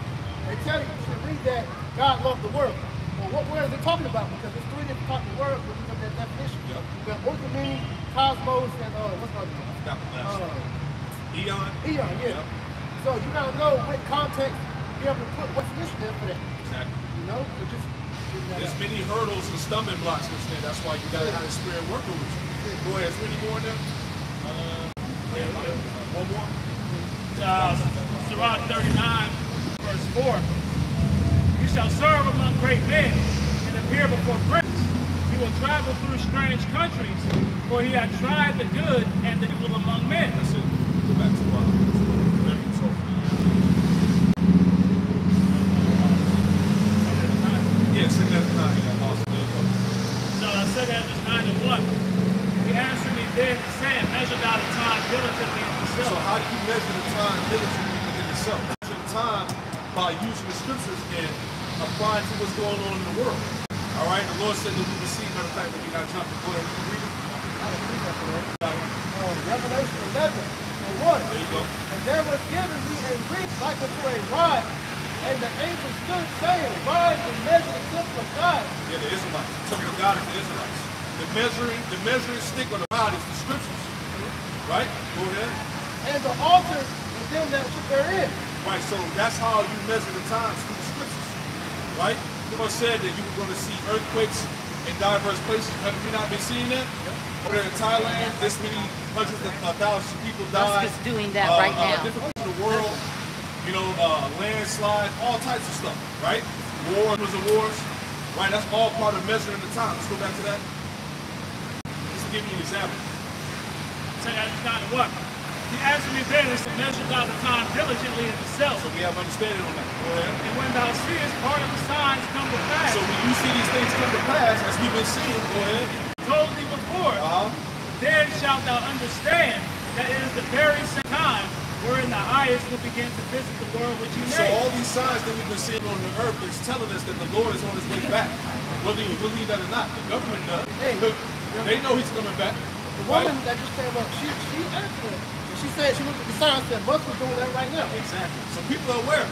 They tell you should read that God loved the world. Well, what word is it talking about? Because there's three different types of words when you look at that definition. Yep. You got ultimate, cosmos, and what's the other one? Got the last one. Eon. Eon, yeah. Yep. So you gotta know what context you have to put what's initiative for that. Exactly. You know? So just there's many hurdles and stumbling blocks in there. That's why you gotta have the spirit working with you. Go ahead, is there any more in there? One more? Sirach 39, verse 4. You shall serve among great men and appear before princes. You will travel through strange countries, for he hath tried the good and the evil among men. That's it. Go back to yes, and that's not So I said that just 9 and 1. He answered me then and said, measure thou the time diligently in yourself. So how do you measure the time diligently within yourself? Measure the time by using the scriptures and applying to what's going on in the world. All right, the Lord said that we receive, matter of fact, that we got to jump and go ahead and read it. Revelation 11 and 1. There you go. And there was given me a ring like unto a rod, and the angel stood saying, rise and measure the temple of God. Yeah, the Israelites. The temple of God is the Israelites. The measuring stick on the rod is the scriptures. Right? Go ahead. And the altar and them that were therein. Right, so that's how you measure the times through the scriptures. Right? The Lord said that you were going to see earthquakes in diverse places. Have you not been seeing that? Over there in Thailand, this many hundreds of thousands of people died. Musk is doing that right now. Different parts of the world, you know, landslide, all types of stuff, right? Wars and wars, right? That's all part of measuring the time. Let's go back to that. Just to give you an example. Say that is not what. He answered me then and said, measure thou the time diligently in yourself. So we have understanding on that. Go ahead. And when thou seest part of the signs come to pass. So when you see these things come to pass, as we've been seeing, go ahead. Told thee before, then shalt thou understand that it is the very same time wherein the highest will begin to visit the world which he made. So all these signs that we've been seeing on the earth is telling us that the Lord is on his way back. Whether you believe that or not, the government does. They know he's coming back. The woman that just came up, she answered it. And she said, she looked at the sign and said, Musk is doing that right now. Exactly. So people are aware.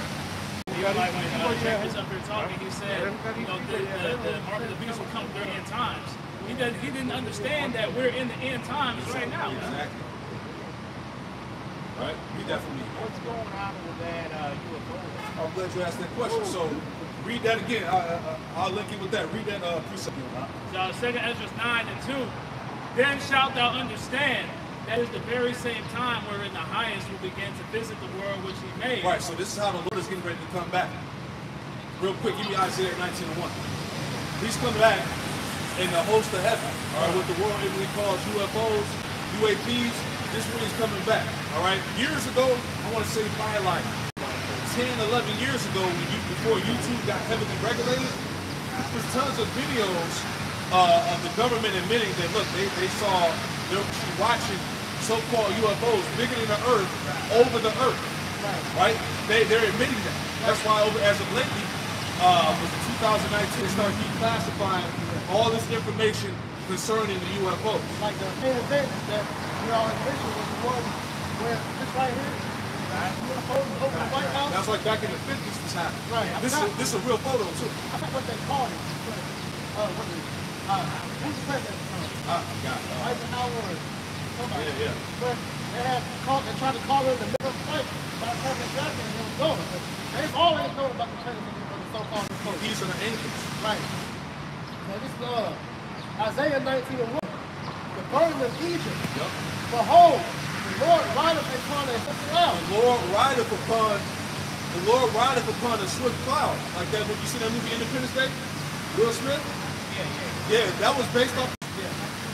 Like when Jack was up here talking, he said, you know, the mark of the beast will come during end times. He didn't understand that we're in the end times right now. Exactly. Right? We definitely. What's going on with that UFO? I'm glad you asked that question. So read that again. I'll link you with that. Read that precept. So 2 Ezra 9 and 2. Then shalt thou understand that is the very same time wherein the highest will begin to visit the world which he made. Right, so this is how the Lord is getting ready to come back. Real quick, give me Isaiah 19:1. He's coming back in the host of heaven. All right, what the world really calls UFOs, UAPs. This is when he's coming back. All right, years ago, I want to say probably like 10, 11 years ago, before YouTube got heavily regulated, there's tons of videos of the government admitting that, look, they saw, they're watching so-called UFOs bigger than the earth over the earth, right? They're admitting that. That's why as of lately, was 2019, they started declassifying all this information concerning the UFOs. Like the main event that we all mentioned was the one where this right here, UFOs over the White House. That's like back in the 50s this happened. Right. This is a real photo too. I forgot what they called it. Who's the president? Eisenhower. Somebody. Yeah. But they tried to call it the middle of the fight by President Jackson and it was going. But they've always known about the president of the so-called UFOs. These are the angels. Right. So this Isaiah 19:1. The burden of Egypt. Yep. Behold, the Lord rideth upon a cloud. The Lord rideth upon a swift cloud. Like that when you see that movie Independence Day? Will Smith? Yeah, that was based off,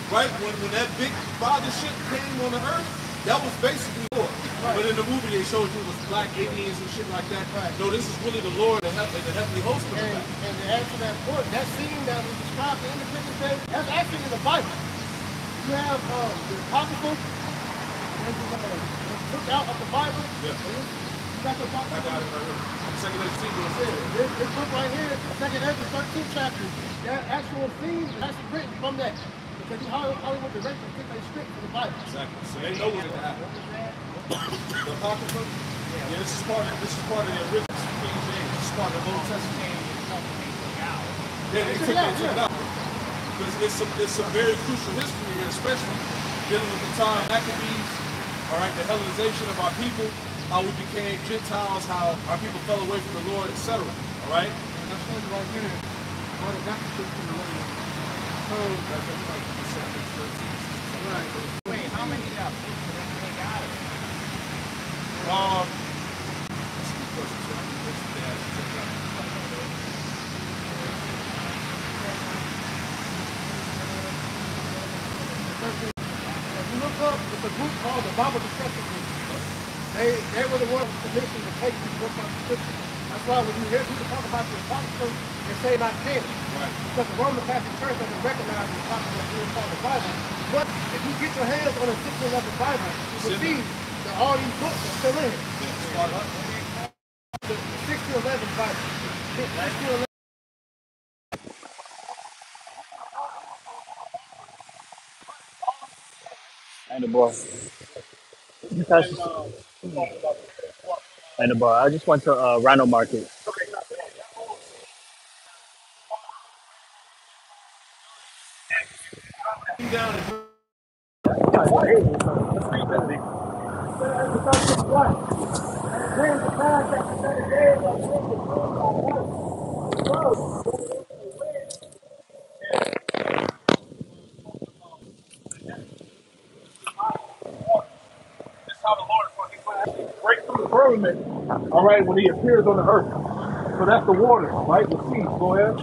right? When that big father ship came on the earth, that was basically Lord. Right. But in the movie they showed you it was black aliens and shit like that. Right. No, this is really the Lord, the heavenly host of and to answer that point, that scene that was described in Independence Day, that's actually in the Bible. You have the apocryphal, and took out of the Bible. Yeah. You that's what I got it right here. Second Ezekiel said. this book right here, second Ezra 13 chapter, that actual scene is actually written from that. Because Hollywood directors took a script for the Bible. Exactly. So they know what's going to happen. The Apocrypha? Yeah, this is part of the original King James. This is part of the Old Testament. Yeah, they took it out. Because it's some very crucial history here, especially dealing with the time Maccabees, all right, the Hellenization of our people, how we became Gentiles, how our people fell away from the Lord, etc. All right? And that's what right here. All the Baptist from the way. Right. Wait, how many people did they got it? That's a good question. If you look up, it's a group called the Bible Discussion Group. They were the ones commissioned to take these books on scripture. That's why when you hear people talk about the Apocrypha, they say not canon. Right. Because the Roman Catholic Church doesn't recognize the Apocrypha as being called the Bible. But if you get your hands on a 1611 Bible, you will see that all these books are still in here. The 1611 Bible. 1611. And the boy. And the boy. I just went to Rhino Market. That's how the Lord fucking break through the firmament, all right, when he appears on the earth. So that's the water, right? The sea. Go ahead.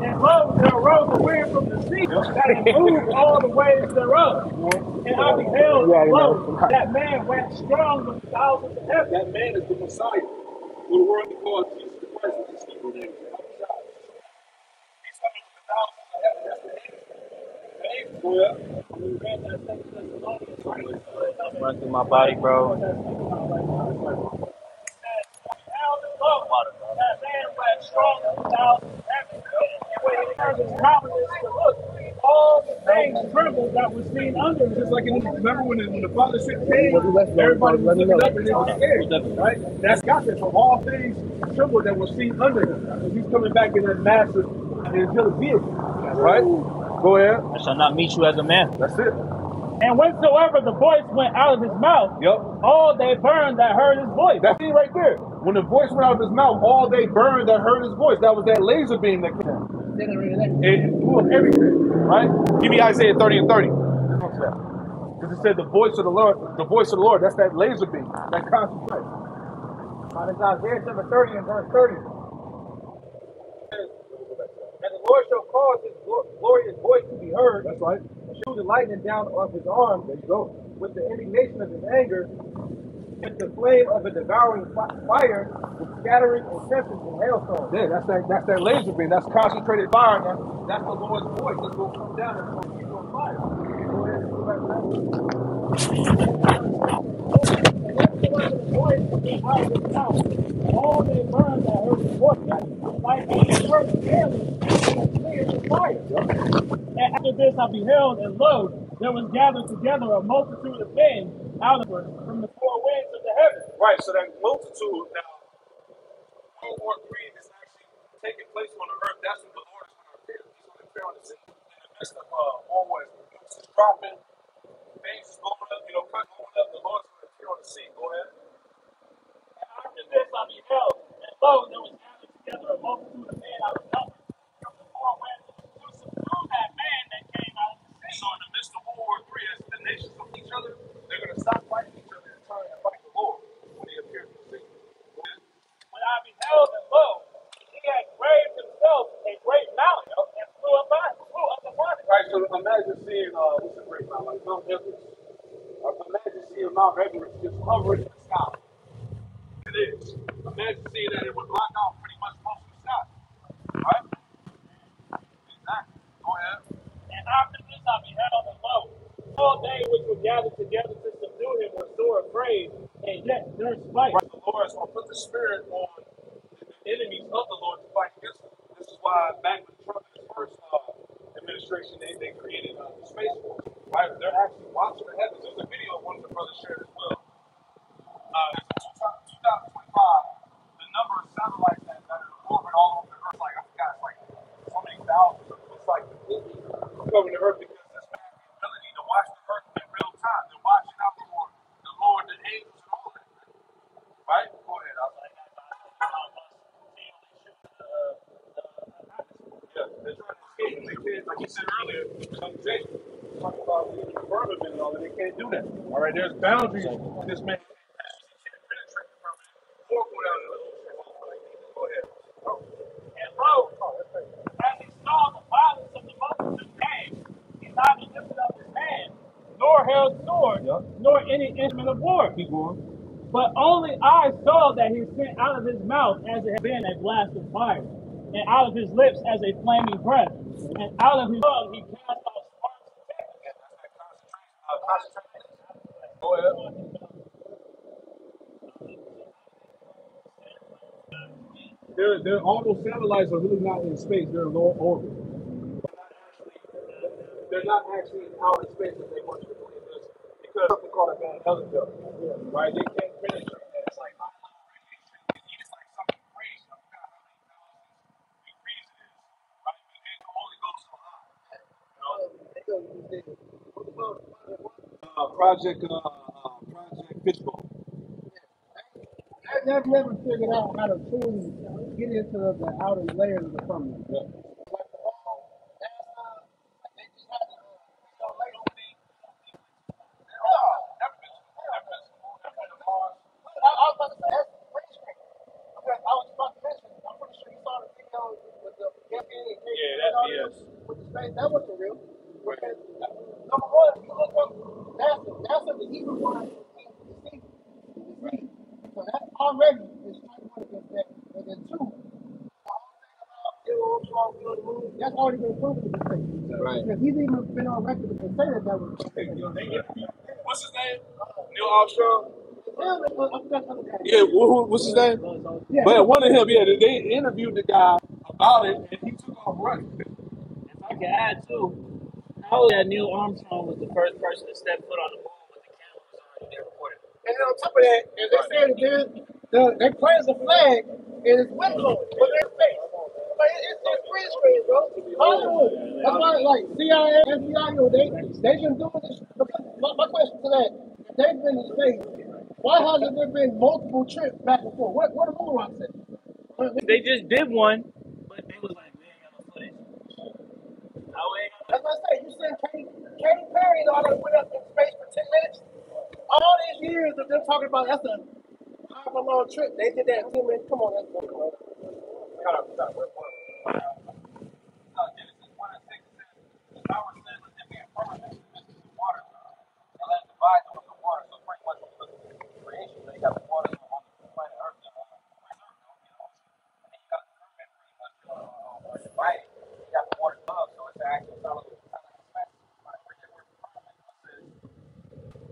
And lo, there arose a wind from the sea that moved all the waves thereof. And I beheld, and lo, that man went strong with thousands of heaven. That man is the Messiah, who the world called Jesus Christ, with his Hebrew name. He's coming with the thousands of heaven. That's the angel. Go ahead. We read that Second Thessalonians, right? Run through my body, bro. That man went strong with thousands of heaven. And when he turned his countenance to look, all the things trembled that was seen under him. Just like remember when the Father ship came, everybody was looking up and they were scared, right? That's got this from all things tremble that were seen under him. Because he's coming back in that massive angelic vehicle, right? Go ahead. I shall not meet you as a man. That's it. And whensoever the voice went out of his mouth, all they burned that heard his voice. That's it right there. When the voice went out of his mouth, all they burned that heard his voice. That was that laser beam that came. It blew up everything, right? Give me Isaiah 30 and 30. Because it said the voice of the Lord, that's that laser beam, that concentrate. It's Isaiah chapter 30 and verse 30. And the Lord shall cause his glorious voice to be heard. That's right. And shoot the lightning down off his arm. There you go. With the indignation of his anger, with the flame of a devouring fire, with scattering and tempest and hailstones. Yeah, that's that laser beam. That's concentrated fire. That's the Lord's voice that's going to come down and it's going to keep you on fire. Go ahead and go back to that. All they burned that heard his voice. Like a burnt candle, clear as fire. And after this I beheld, and lo, there was gathered together a multitude of men out of from the four winds of the heaven. Right, so that multitude now, World War III is actually taking place on the earth. That's when the Lord is going to appear. He's going to appear on the scene in the midst of war wars. It's dropping, things is blowing up, cutting blowing up. The Lord's going to appear on the scene. Go ahead. And after this I beheld, and lo, there was gathered together a multitude of men out of number from the four winds to subdue that man that came out of the sea. So in the midst of World War III, as the nations of each other, they're going to stop fighting each other and turn and fight the Lord when he appears on the scene. Go ahead. When I beheld, and lo, he had graved himself a great mountain and flew up upon it. Right, so imagine seeing, what's a great mountain, like Mount Everest. Imagine seeing Mount Everest just hovering in the sky. It is. Imagine seeing that it would block out pretty much most of the sky. Right? Exactly. Go ahead. And after this I beheld, and lo, all they which were gathered together to subdue him were sore afraid, And yet there's fight. Right, the Lord is going to put the spirit on the enemies of the Lord to fight against them. This is why back when Trump in his first administration, they created the Space Force. Right? They're actually watching the heavens. There's a video of one of the brothers shared as well. In 2025, the number of satellites that are in orbit all over the Earth, like I forgot, it's like so many thousands. It's like completely covering the Earth because this man has the ability to watch the Earth in real time. They're watching out for the Lord, the angels, and all that. Right? Go ahead. I was like, yeah, they're trying to escape. And they can't, like you said earlier, Jason, talking about the firmament and all that. They can't do that. All right, there's boundaries for this man. And lo, as he saw the violence of the multitude came, he neither lifted up his hand, nor held sword, nor any instrument of war. Keep going. But only I saw that he sent out of his mouth as it had been a blast of fire, and out of his lips as a flaming breath, and out of his tongue he cast out sparks of Go ahead. All those satellites are really not in space. They're in low orbit. They're not actually in outer space as they want you to believe this because something called a Van Allen belt. Right? They can't penetrate that. It's like high level radiation. It's like something crazy. I forgot how many thousands degrees it is. Right? And the Holy Ghost so high. Project Fishbowl. I've never figured out how to truly get into the outer layers of the firmament. Yeah. That wasn't real. Because, number one, if you look up NASA, the Hebrew word is deceive. So that already is trying to against that. And then two, that's already been proven to be fake. Right. Because he's even been on record to say that was fake. What's his name? Neil Armstrong? Yeah, What's his name? yeah. But one of him, they interviewed the guy about it, and he took off running. If I could add too, how that Neil Armstrong was the first person to step foot on the moon with the camera was already there recording. And then on top of that, as they said, they planted the flag and it's wind blowing, but they're fake. Like, it's green screen, bro. Hollywood. That's why, like, CIA, FBI, they've been doing this. Because my question to that, if they've been in space, why hasn't there been multiple trips back and forth? What the moon rock said? They just did one, but they was like, we ain't got no footage. That's what I say. You seen Katy Perry and all that went up in space for 10 minutes? All these years of them talking about that's a however long trip. They did that in 10 minutes. Come on, that's going on.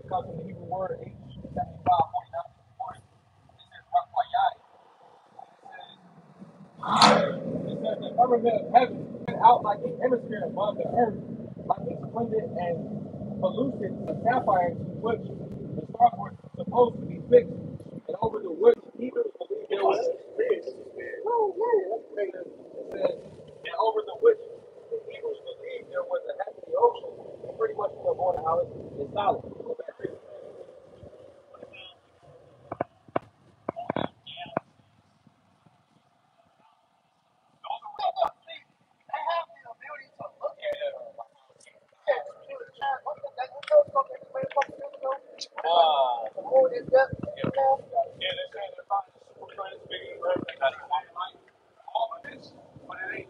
Because of the Hebrew word H7549, it says Rakwayai. It says the firmament of heaven spread out like a hemisphere above the earth, like a splendid and pellucid sapphire to which the stars were supposed to be fixed, and over the which Hebrews believed there was space. It says, and over the which the Hebrews believed there was a heavenly ocean, pretty much the border how it's solid.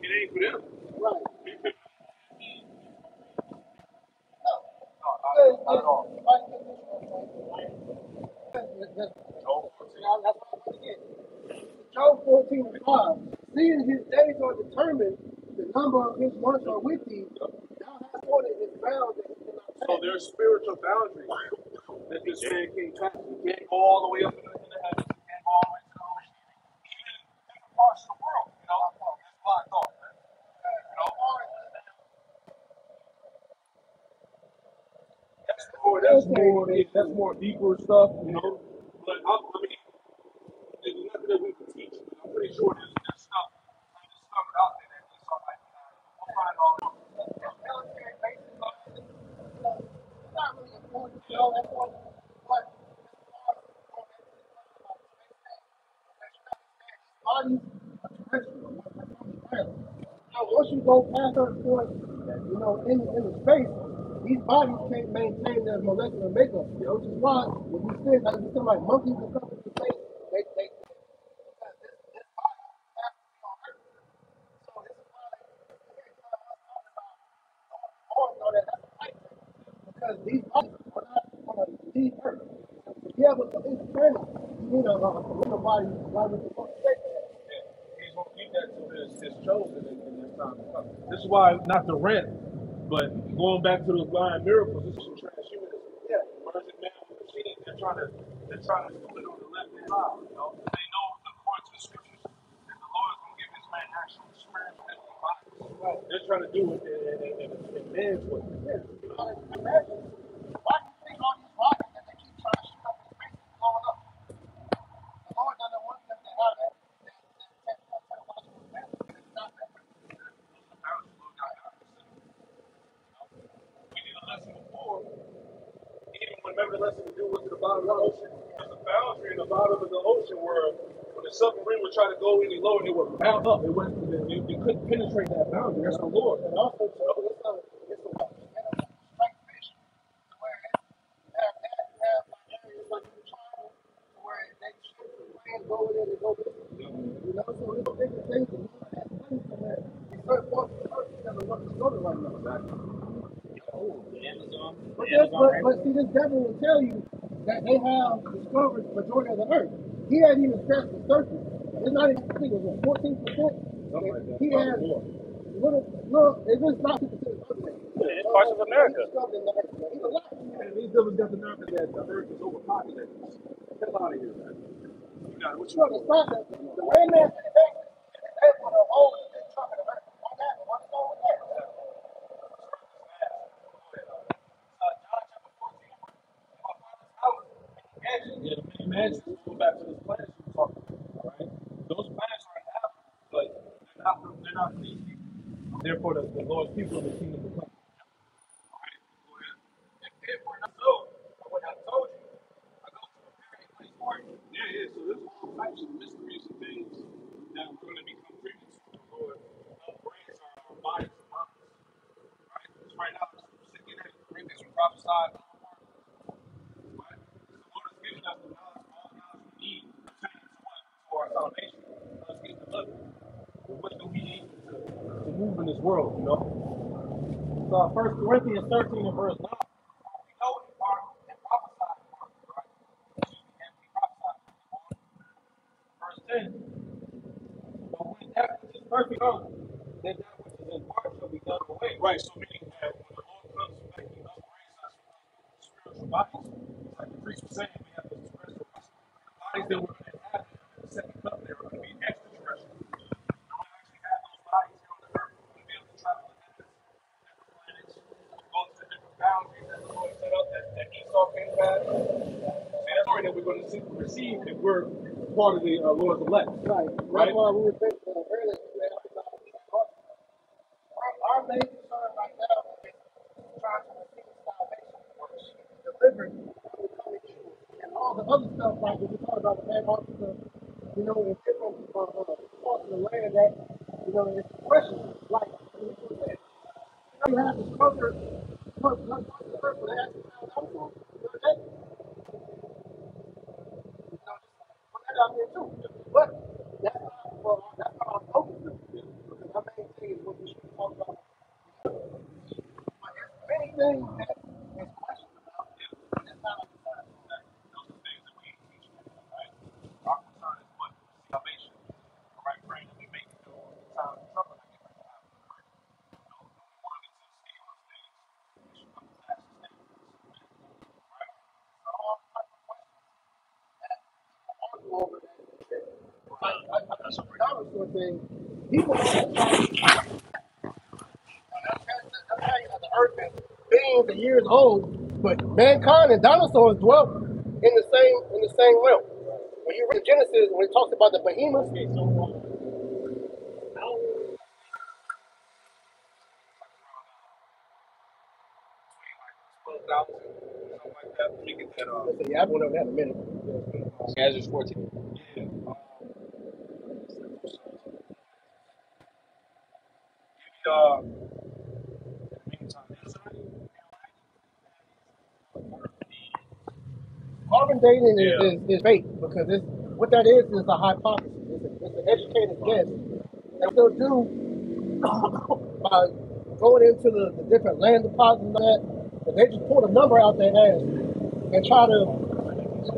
It ain't for them. Right. Not at all. Job 14:5. Seeing his days are determined, the number of his months are with thee. Thou hast ordered his bounds that he cannot pass. So there's spiritual boundaries that this man can't pass. He can't go all the way up in the heavens. You can't go all the way to the ocean. Even in different parts of the world, you know, it's blocked off, man. You know, that's more deeper stuff, you know. But I mean, there's nothing that we can teach. But I'm pretty sure there's stuff discovered out there that is something like that. We'll find all of them. Military bases, it's not really important to know that point, but bodies are terrestrial, they're from the ground. Now, once you go past certain point, in the space, these bodies can't maintain their molecular makeup, which is why when you see like monkeys and stuff in space, they because this body has to be on Earth. So this is why every time I talk about know that that's a light thing. Because these bodies are not on a deep Earth. Yeah, but for this planet, you need a little body like with the space. He's going to keep that to his chosen in this time to come. This is why, not to rant, but going back to those blind miracles, this is some transhumanism. Yeah. Merging man with machine, they're trying to do it on the left hand side. You know, they know according to the scriptures that the Lord is going to give his man actual spiritual bodies. Right. They're trying to do it in man's way. Yeah. Imagine, why do you think all these rockets that they keep trying to shoot up in space is blowing up? The Lord doesn't want them to have that technological advantage. It's not that. We did a lesson before. Even remember the lesson we do was to the bottom of the ocean. There's a boundary in the bottom of the ocean where when the submarine would try to go any lower, it would bound up. It couldn't penetrate that boundary. That's the Lord. And also, too, it's a strike fish to where it have like areas like you travel to where they shoot the plane, go in and go this. So it's different things that you want to have money somewhere. In certain parts of the earth, you never want to go to right now. The Amazon. But see, this devil will tell you that they have discovered the majority of the earth. He hadn't even scratched the surface. It's not even, I think it was 14%. He has if it's not 2%, It's parts of America. He's a liar. And these devils got the nerve that the earth is overpopulated. Hell out of here, man. You got it. What you It's not that. The landmass in the basin is able to hold a big chunk of the earth. Why not? What's wrong with that? Yeah, the many mansions, go back to those planets you were talking about, all right? Those planets are inhabitable, but they're not for these people. Therefore, the Lord's people in the kingdom will come. All right, go ahead. If we're not so, I would have told you, I go to a very place for you. Yeah, so there's all types of mysteries and things that we're going to become privy to. The Lord upgrades our bodies and minds. Right? Because right now, we're sitting in Corinthians, we prophesied. Right? The Lord has given us the knowledge, all knowledge we need pertaining to what? To our salvation. Let's get delivered. But what do we need to move in this world, you know? So 1 Corinthians 13 and verse 9. We know in part and prophesy in part, right? And we prophesy in part. Verse 10. But when that which is perfect comes, then that which is in part shall be done away. Right, so meaning that when the Lord comes back, he upgrades us with spiritual bodies. Like the priest was saying, we have the terrestrial bodies. The bodies that we're going to have in the second covenant are going to be extraterrestrial. We're going to actually have those bodies here on the earth. We're going to be able to travel the heavens, different planets, go to the different boundaries that the Lord set up that Esau came back. See, that's where that we're going to receive if we're part of the Lord's elect. Right. That's why we were thinking earlier about our main concern right now is trying to receive salvation or delivered from the coming evil. And all the other stuff, like when we talk about the Antarctica, in different parts of the land that, it's precious. Like, you have discovered what the earth would actually found out for. Put that out there too. But that's not our focus. Because our main thing is what we should talk about. But there's many things that is questioned about. And it's not on the side. Those are things that we ain't teaching, right? Our concern is what? Salvation. The right frame that we make through the time of trouble that we might have. We want to see those things. We should come to that sustain. Right? So all types of questions. That's a dinosaur thing. People don't understand that the earth is billions of years old, but mankind and dinosaurs dwelt in the same realm. When you read Genesis, when it talks about the behemoths, Something like that. Let me get that. yeah, I've been over that in a minute. Yeah, it's just 14. Yeah. Meantime, Carbon dating yeah. is fake because what that is a hypothesis. It's an educated guess. And what they'll do by going into the different land deposits and that, and they just pull a number out their ass and try to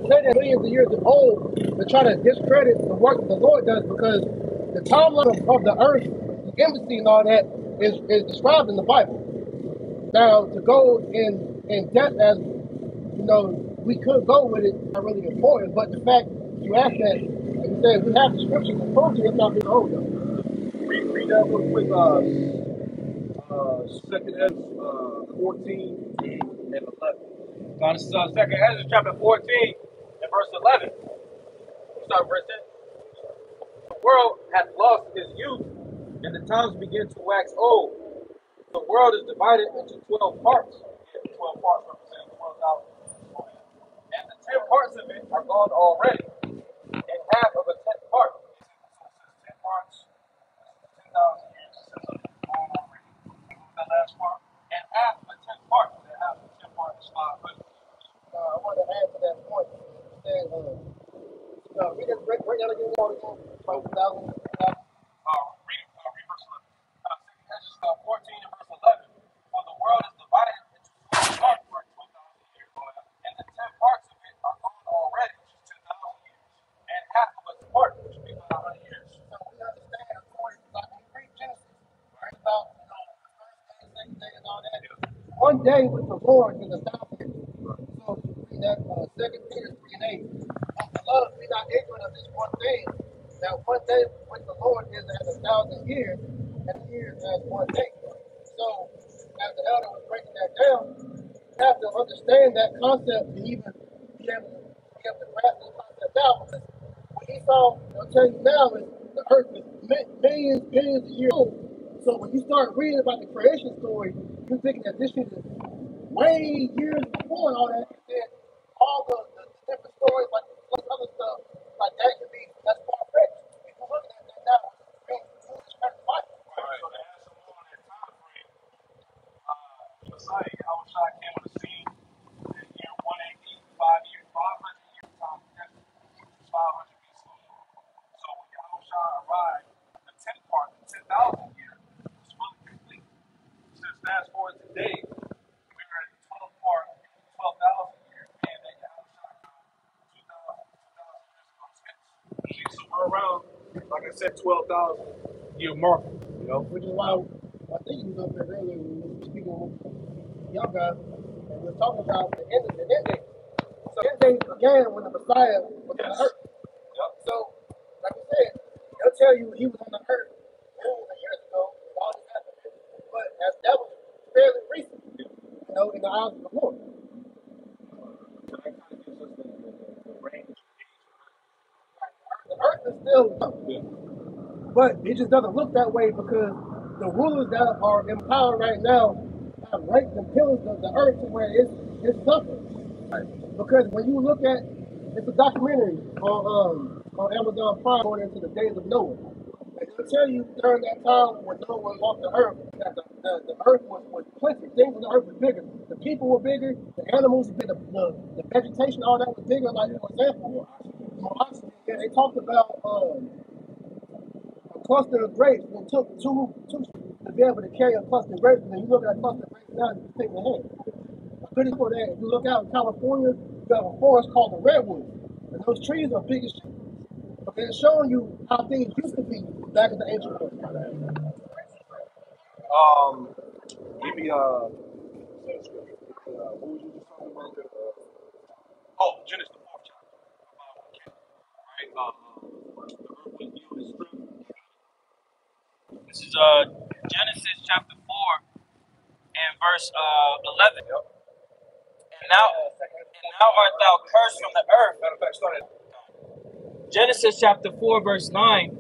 say that millions of years old to try to discredit the work the Lord does because the timeline of the earth, the embassy and all that is described in the Bible. Now to go in depth as we could go with it, not really important, but the fact you asked that, like you said, we have the scriptures to prove it, it's not being old though. Read that real quick. Second S 14 and 11. Now this is Second Ezra chapter 14 and verse 11. Start verse 10. The world hath lost his youth, and the times begin to wax old. The world is divided into 12 parts. 12 parts represent 12,000. And the 10 parts of it are gone already, and half of a 10th part. 10 parts, 10,000 years. Gone already. The last part. And half of a 10th part. And half of a 10th part is 500. I want to add to that point. Saying, we just break down again, about 1,000. Read verse 11. Exodus 14 and verse 11. For the world is divided into 12 parts for 2,000 years, and the 10 parts of it are gone already, which is 10,000 years, and half of its part, which would be 500 years. So we understand, of course, like we read Genesis, right, about the first day, second day, and all that. One day with the Lord is 1,000 years. So we read that 2 Peter 3 and 8. Beloved, be not ignorant of this one thing, that one day with the Lord is as 1,000 years, and a year is as one day. So, as the elder was breaking that down, you have to understand that concept to even be able to grasp this concept out. Because what he saw, I'll tell you now, is the earth is millions, billions of years old. So when you start reading about the creation story, you're thinking that this shit is way years before all that. And then all the different stories, like plus other stuff, like that could be that's far fetched. People looking at that now, being foolish kind of life. Right. So to add some more on that time frame, Messiah, Yahushua came on the scene in year 180, 500 years time, 500 BC. So when Yahushua arrived, the 10th part, the 10,000 year, was fully complete. Since fast forward today, we're at the 12th part, 12,000 years, and then Yahushua come 2,000 years. So we're around, like I said, 12,000 year mark. Which is why I think you was up there earlier when we were speaking with young guys, and we were talking about the end days. So the end days began when the Messiah was on the earth. Yep. So, like I said, they'll tell you he was on the earth millions of years ago, all this happened. But that was fairly recent, in the eyes of the Lord. So that kind of gives us the range of age. The earth is still young. Yeah. But it just doesn't look that way because the rulers that are in power right now have ranked the pillars of the earth to where it's suffering. Because when you look at it's a documentary on Amazon Prime going into the days of Noah. And they'll tell you during that time when Noah walked the earth that the earth was plenty. Things in the earth was bigger. The people were bigger, the animals were bigger, the vegetation, all that was bigger. Like for example, more oxygen. Yeah, they talked about a cluster of grapes. It took two to be able to carry a cluster of grapes. And then you look at a cluster of grapes now, you take the hand. Pretty for that. If you look out in California, you have a forest called the redwood, and those trees are big as shit. Okay, it's showing you how things used to be back in the ancient world. Give me what was you just talking about? Genesis the 4th chapter. Right? The earth This is Genesis chapter 4 and verse 11. And now art thou cursed from the earth. Matter of fact, start at Genesis chapter 4 verse 9.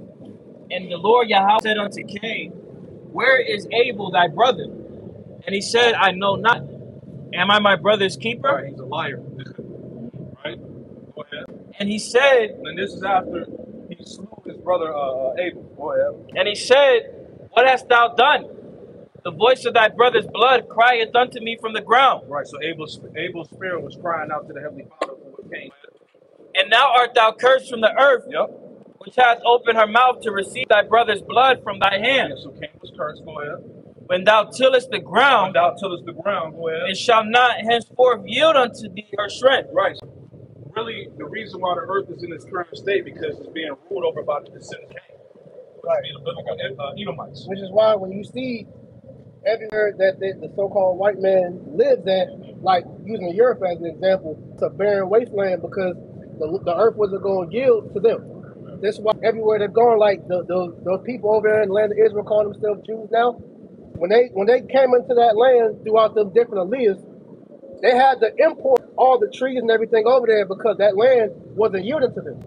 And the Lord Yahweh said unto Cain, where is Abel thy brother? And he said, I know not. Am I my brother's keeper? right, he's a liar. Right? Go ahead. And he said, And this is after he slew his brother Abel. Go ahead. and he said, what hast thou done? The voice of thy brother's blood crieth unto me from the ground. Right, so Abel's spirit was crying out to the Heavenly Father for what came. And now art thou cursed from the earth, Yep. which hath opened her mouth to receive thy brother's blood from thy hand. Yeah, so Cain was cursed. Go ahead. When thou tillest the When ground, thou tillest the ground, go ahead. it shall not henceforth yield unto thee her strength. Right. So really, the reason why the earth is in its current state because it's being ruled over by the descendants of Cain. Right. The biblical Edomites. Which is why when you see everywhere that the so-called white man lives at, like using Europe as an example, it's a barren wasteland because the earth wasn't going to yield to them. That's why everywhere they're going, like those people over there in the land of Israel calling themselves Jews now, when they came into that land throughout them different aliyahs, they had to import all the trees and everything over there because that land wasn't yielding to them.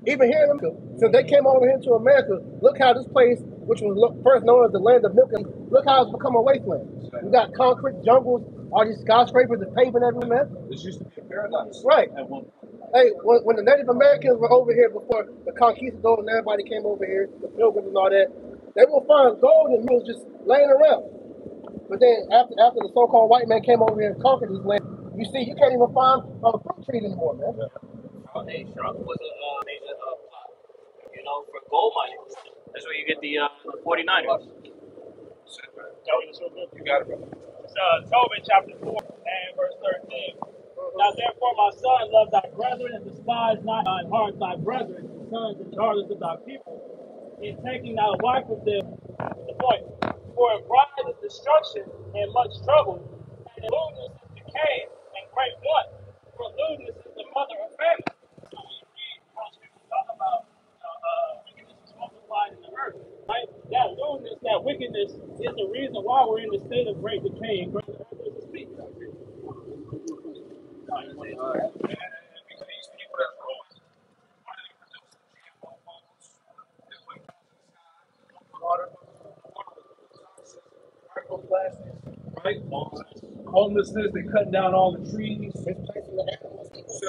Even here in America, since they came over here to America, look how this place, which was first known as the land of milk, and look how it's become a wasteland. We got concrete jungles, all these skyscrapers and pavement everywhere. This used to be a paradise. Right. At one point. Hey, when the Native Americans were over here before the conquistadors and everybody came over here, the pilgrims and all that, they will find gold and mills just laying around. But then after the so-called white man came over here and conquered this land, you see, you can't even find fruit trees anymore, man. They shrunk was a major plot, for gold mining. That's where you get the 49ers. You got it, brother. It's Tobit chapter 4 and verse 13. Now therefore, my son, love thy brethren and despise not thine heart thy brethren, the sons and daughters of thy people, in taking thy wife with them. The point. For a bride is destruction and much trouble, and lewdness is decay and great want. For lewdness is the mother of famine. So we read how scripture talk about wickedness is multiplied in the earth. Right? That lewdness, that wickedness is the reason why we're in the state of great decay and great earth as we speak. Right? Homelessness, they cutting down all the trees. See what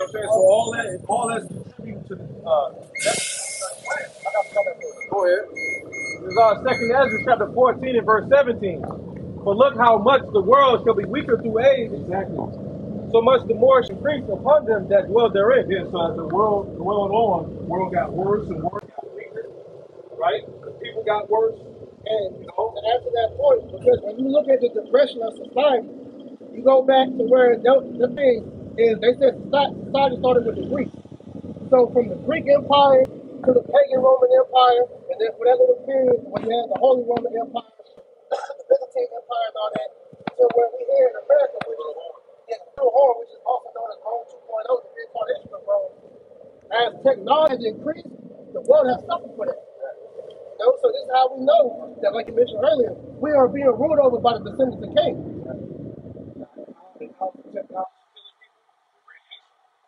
I'm saying? So all that's contributing to the Go ahead. This is Second Ezra chapter 14 and verse 17. For look how much the world shall be weaker through age. exactly. So much the more shall increase upon them that dwell therein. Yeah, so as the world went on, the world got worse and worse, got weaker, right? The people got worse. And to answer that point, because when you look at the depression of society, you go back to where the thing is, they said society started with the Greeks. So from the Greek Empire to the pagan Roman Empire, and then for that little period when you had the Holy Roman Empire, the Byzantine Empire and all that, to where we here in America, which is New Horn, which is also known as Rome 2.0, the reincarnation of Rome. As technology has increased, the world has suffered for that. So this is how we know that, like you mentioned earlier, we are being ruled over by the descendants of Cain.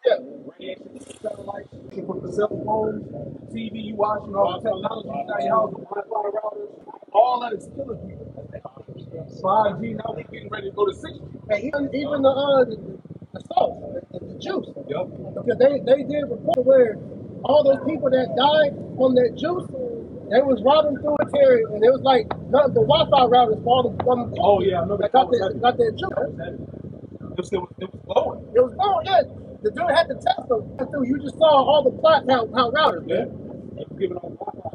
Yeah. Radiation, satellites, from the cell phones, the TV you watching, all the technology you got in your house, the Wi-Fi routers, all that is killing people. 5G, now we're getting ready to go to 6G. And even the South, the Jews, Yep. because they did report where all those people that died from that juice, they was robbing through the area, and it was like nothing but Wi-Fi routers for all the Oh yeah, I remember that got that juice. It was blowing. It was going, yeah. The dude had to test them. You just saw all the plots how routers. Yeah. They were giving out Wi-Fi.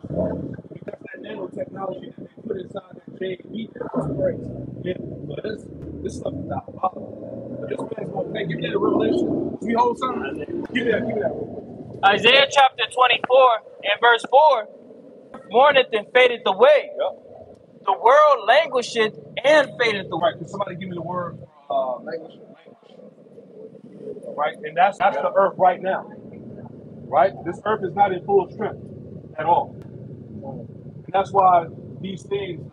Because that nanotechnology that they put inside that JV, that's crazy. Yeah, but this stuff is not possible. But this man's going to give me that revelation. We hold something. Give me that. Isaiah chapter 24 and verse 4, mourneth and fadeth away. Yep. The world languisheth and fadeth away. Right, can somebody give me the word language? Right, and that's the earth right now. Right, this earth is not in full strength at all. And that's why these things,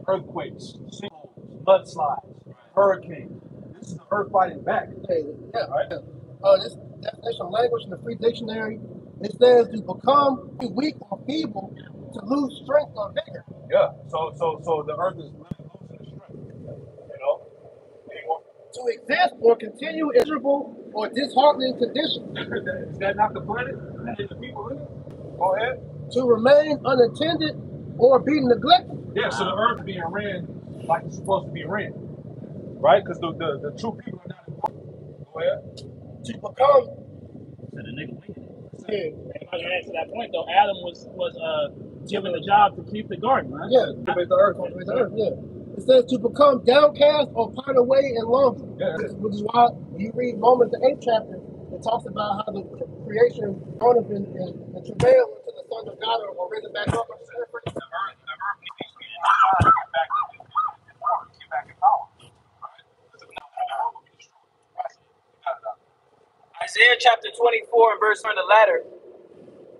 earthquakes, sinkholes, mudslides, hurricanes, this is the earth fighting back. Yeah. Right? This definition language in the Free Dictionary, it says to become weak or feeble, to lose strength or vigor. Yeah. So the earth is losing its strength. You know? Anymore? To exist or continue in miserable or disheartening condition. Is that not the planet? And the people in it? Go ahead. To remain unattended or be neglected. Yeah, so the earth being ran like it's supposed to be ran. Right? Because the true people are not important. Go ahead. To become. So the nigga winging it. Yeah. If I can add to that point though, Adam was given the job to keep the garden, right? Yeah. Cultivate the earth. Yeah. It says to become downcast or pine away in longing. Yeah. Which is why when you read Romans the 8th chapter, it talks about how the creation groaneth in travail until the sons of God are risen back up. The earth needs to be get back in power. Isaiah chapter 24 and verse on the latter.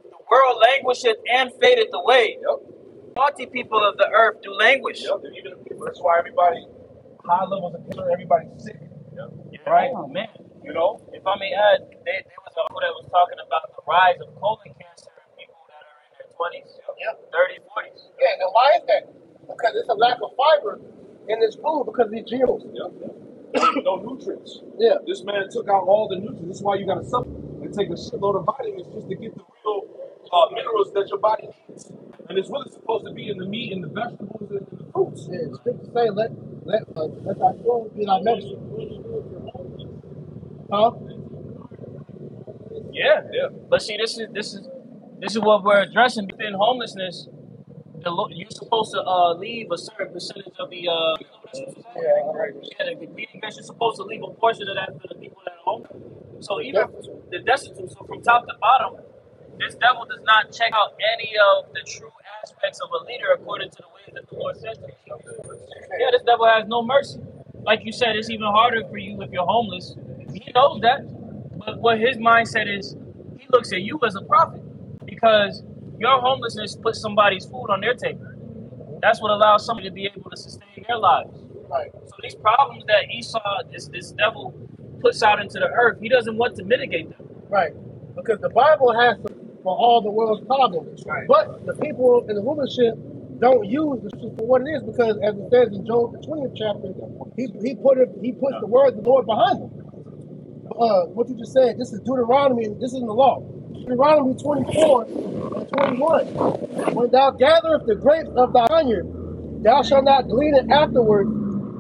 The world languisheth and fadeth away. Yep. Haughty people of the earth do languish. Yep. And even the people, that's why everybody, high levels of cancer, everybody's sick. Yep. Yeah, Right? oh, man. You know? If I may add, there was a article that was talking about the rise of colon cancer in people that are in their 20s, Yep. 30s, 40s. Yeah, and why is that? Because it's a lack of fiber in this food because of these GMOs. Yep. No nutrients. Yeah. This man took out all the nutrients. This is why you got to supplement and take a shitload of vitamins just to get the real minerals that your body needs. And it's really supposed to be in the meat and the vegetables and the fruits. Yeah, scripture say let our food be our medicine. Huh? Yeah. Yeah. But see, this is what we're addressing within homelessness. You're supposed to leave a certain percentage of the Yeah, right. the feeding base. You're supposed to leave a portion of that for the people that are homeless. So even the destitute, so from top to bottom, this devil does not check out any of the true aspects of a leader according to the way that the Lord says to him. Yeah, this devil has no mercy. Like you said, it's even harder for you if you're homeless. He knows that. But what his mindset is, he looks at you as a prophet because your homelessness puts somebody's food on their table. That's what allows somebody to be able to sustain their lives. Right. So these problems that Esau, this devil puts out into the earth, he doesn't want to mitigate them. Right. Because the Bible has for all the world's problems. Right. But the people in the rulership don't use the scripture for what it is because as it says in Job the 20th chapter, he puts the word of the Lord behind him. What you just said, this is Deuteronomy, this is in the law. Deuteronomy 24 and 21. When thou gatherest the grapes of thy vineyard, thou shalt not glean it afterward.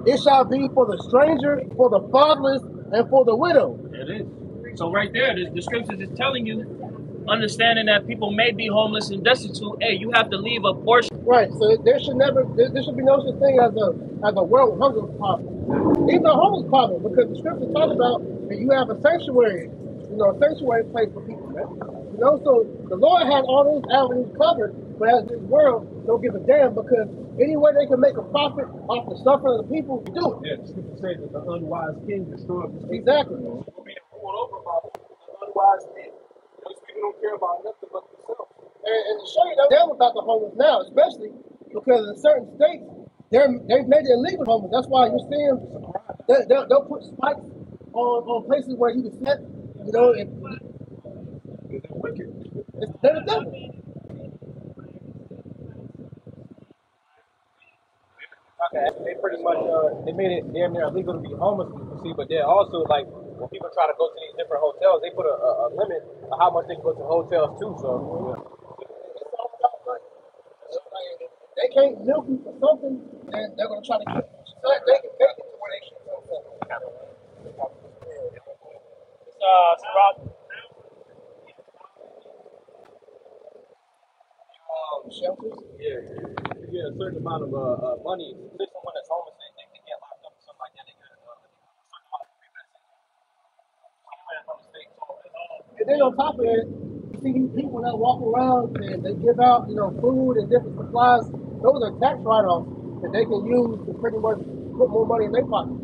It shall be for the stranger, for the fatherless, and for the widow. It is. So right there, the scriptures is telling you, understanding that people may be homeless and destitute, hey, you have to leave a portion. Right, so there should be no such thing as a world hunger problem. Even a homeless problem, because the scripture talks about that you have a sanctuary, a sanctuary place for people, man. So the Lord had all those avenues covered, but as this world don't give a damn because any way they can make a profit off the suffering of the people, do it. Yeah, the scripture says that the unwise king destroys his people. Exactly. We're being ruled over by the unwise king. Those people don't care about nothing but themselves. And to show you that damn about the homeless now, especially because in certain states, they've made it illegal homeless. That's why you're seeing they'll put spikes on places where you can sit, They're wicked. they're the devil. Okay, they pretty much they made it damn near illegal to be homeless, you see, but then also like when people try to go to these different hotels, they put a limit on how much they can go to hotels too. So It's all about money. If they can't milk you for something, then they're gonna try to get it. So that they can make it to where they should go. Rob, Shelters. yeah, you get a certain amount of money. Say someone that's homeless, they get locked up or something like that. They get a certain amount of And then on top of it, you see these people that walk around and they give out, food and different supplies. Those are tax write-offs that they can use to pretty much put more money in their pocket.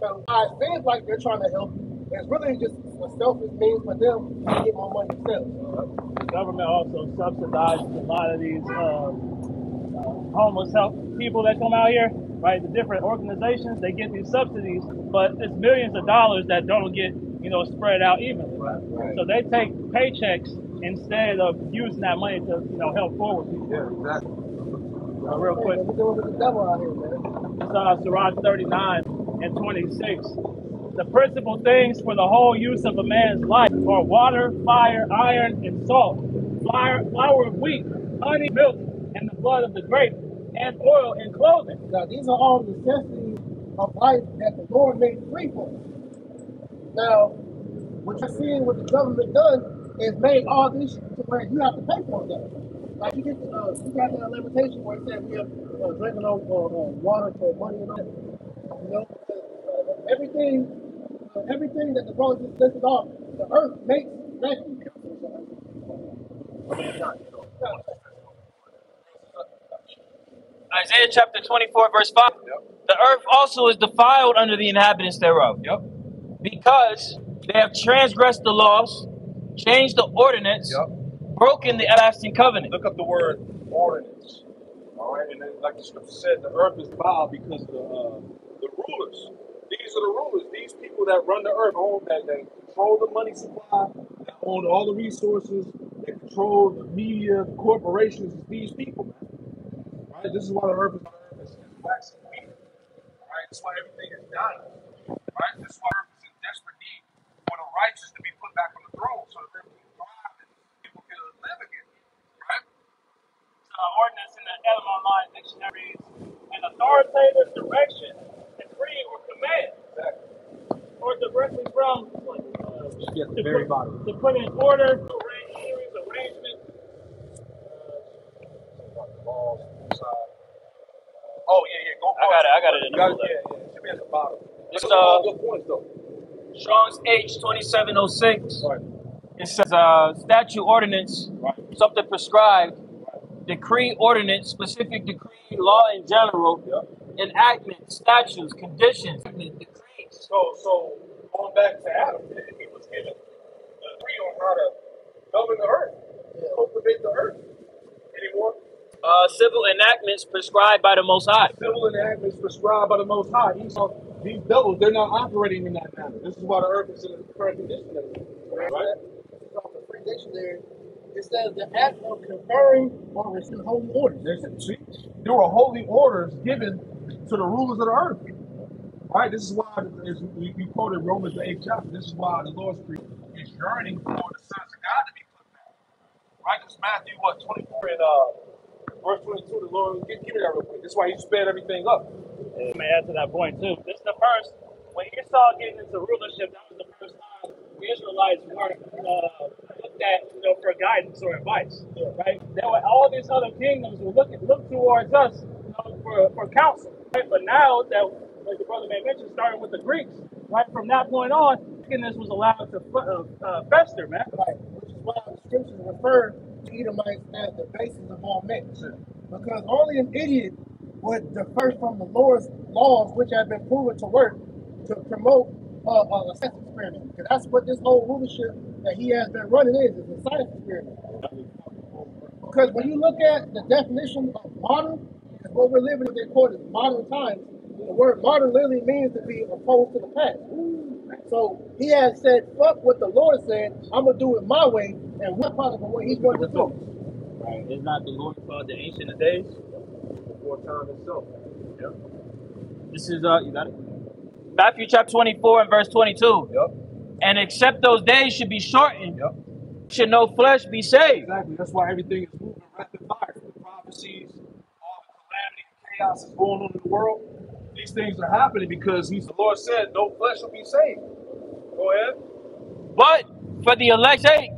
So it seems like they're trying to help you, It's really just a selfish means for them to get more money themselves. The government also subsidizes a lot of these homeless help people that come out here, right? The different organizations, they get these subsidies, but it's millions of dollars that don't get, spread out evenly. Right. So they take paychecks instead of using that money to, help forward people. Yeah, exactly. Real quick, We're doing with the devil out here, man. it's Sirach 39 and 26. The principal things for the whole use of a man's life are water, fire, iron, and salt, flour of wheat, honey, milk, and the blood of the grape, and oil and clothing. Now, these are all necessities of life that the Lord made free for us. Now, what you're seeing what the government done is made all this to where you have to pay for it. Like you got that limitation where it says we have drinking on water for money and all that. Everything that the brother just listed off, the earth makes refuge. Isaiah chapter 24, verse 5. Yep. The earth also is defiled under the inhabitants thereof. Yep. Because they have transgressed the laws, changed the ordinance, Yep. broken the everlasting covenant. Look up the word ordinance. All right, and then, like the scripture said, the earth is foul because of the rulers. These are the rulers. These people that run the earth, that control the money supply, that own all the resources, that control the media, the corporations. It's these people, man. Right? This is why the earth is waxing weak. Right? This is why everything is dying. Right? This is why the earth is in desperate need for the righteous to be put back on the throne, so that they can thrive and people can live again. Right? Ordinance in the Ellen Online Dictionary is an authoritative direction, decree, or command, or directly from to put in order, arrangement. Oh yeah, go. I got it in the Yeah, folder. it should be at the bottom. It's, Those are all good points, though. Strong's H 2706. Right. It says statute, ordinance, something prescribed, decree, ordinance, specific decree, law in general, enactment, statutes, conditions, decrees. So going back to Adam, he was given a decree on how to govern the earth, cultivate the earth. Anymore? Civil enactments prescribed by the Most High. Civil enactments prescribed by the Most High. These devils, they're not operating in that manner. This is why the earth is in the current condition that it is. Right? Off the free dictionary, it says the act of conferring or receiving holy orders. There were holy orders given to the rulers of the earth. Right? This is why we quoted Romans the 8th chapter. This is why the Lord's Creed is yearning for the sons of God to be put back. Right? Because Matthew 24 and verse 22, the Lord, give me that real quick. This is why he sped everything up. Let me add to that point too. This is the first, when Esau getting into rulership, that was the first time the Israelites weren't looked at, for guidance or advice. Right? There were all these other kingdoms who look towards us, for counsel. Right? But now that, like the brother may mention, starting with the Greeks, right? From that point on, wickedness was allowed to fester, man. Right, which is why the scriptures refer to Edomites as the basis of all men. Because only an idiot would defer from the Lord's laws, which have been proven to work, to promote a sex experiment. Because that's what this whole rulership that he has been running is a science experiment. Because when you look at the definition of modern, because what we're living in, they quote is modern times, the word modern literally means to be opposed to the past. So he has said, fuck what the Lord said, I'm going to do it my way, and what part of what he's going to do. Right. Is not the Lord called the Ancient of Days? Before time itself. Yep. This is, you got it? Matthew chapter 24 and verse 22. Yep. And except those days should be shortened, Yep. should no flesh be saved. Exactly. That's why everything is moving rapid fire. The prophecies, all the calamity and chaos is going on in the world. These things are happening because the Lord said, no flesh will be saved. Go ahead. But for the elect's sake,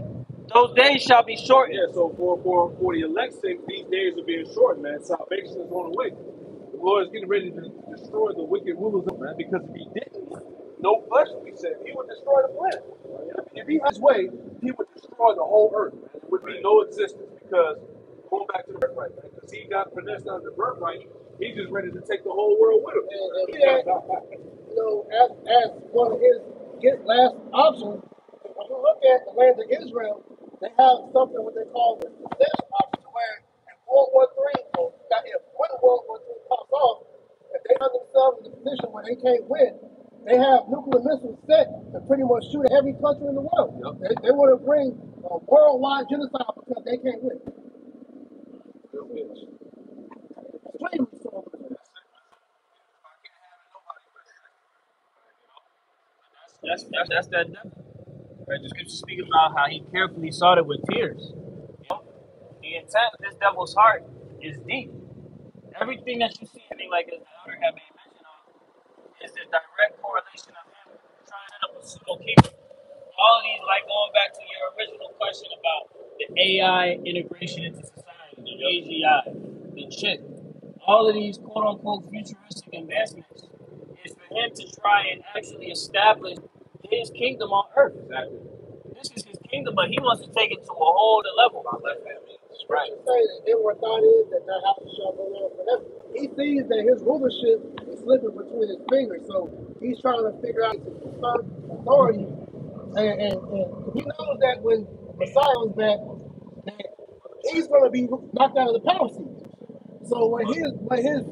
those days shall be shortened. Yeah, so for the elect's sake, these days are being shortened, man. Salvation is on the way. The Lord is getting ready to destroy the wicked rulers, man, because if he didn't, no flesh would be saved. He would destroy the planet. If he had his way, he would destroy the whole earth, man. There would be no existence because, going back to the birthright, man, because he got finessed out of the birthright, he's just ready to take the whole world with him. And as one of his last option. When you look at the land of Israel, they have something what they call the succession option, where in World War III, or if when World War III pops off, if they find themselves in a position where they can't win, they have nuclear missiles set to pretty much shoot at every country in the world. Yep. They want to bring a worldwide genocide because they can't win. Extremely so. That's that devil. Right? The scripture speaks about how he carefully sought it with tears. You know? The intent of this devil's heart is deep. Everything that you see, like as the elder had made mention of, is the direct correlation of him trying to set up a pseudo kingdom. All of these, like going back to your original question about the AI integration into society, the AGI, the chip, all of these quote unquote futuristic advancements is for him to try and actually establish his kingdom on earth. Exactly. This is his kingdom, but he wants to take it to a whole other level. Right. Say that inward thought is that their house shall go on forever. He sees that his rulership is slipping between his fingers, so he's trying to figure out to usurp authority. And he knows that when Messiah comes back, that he's going to be knocked out of the power seat. So what his rabid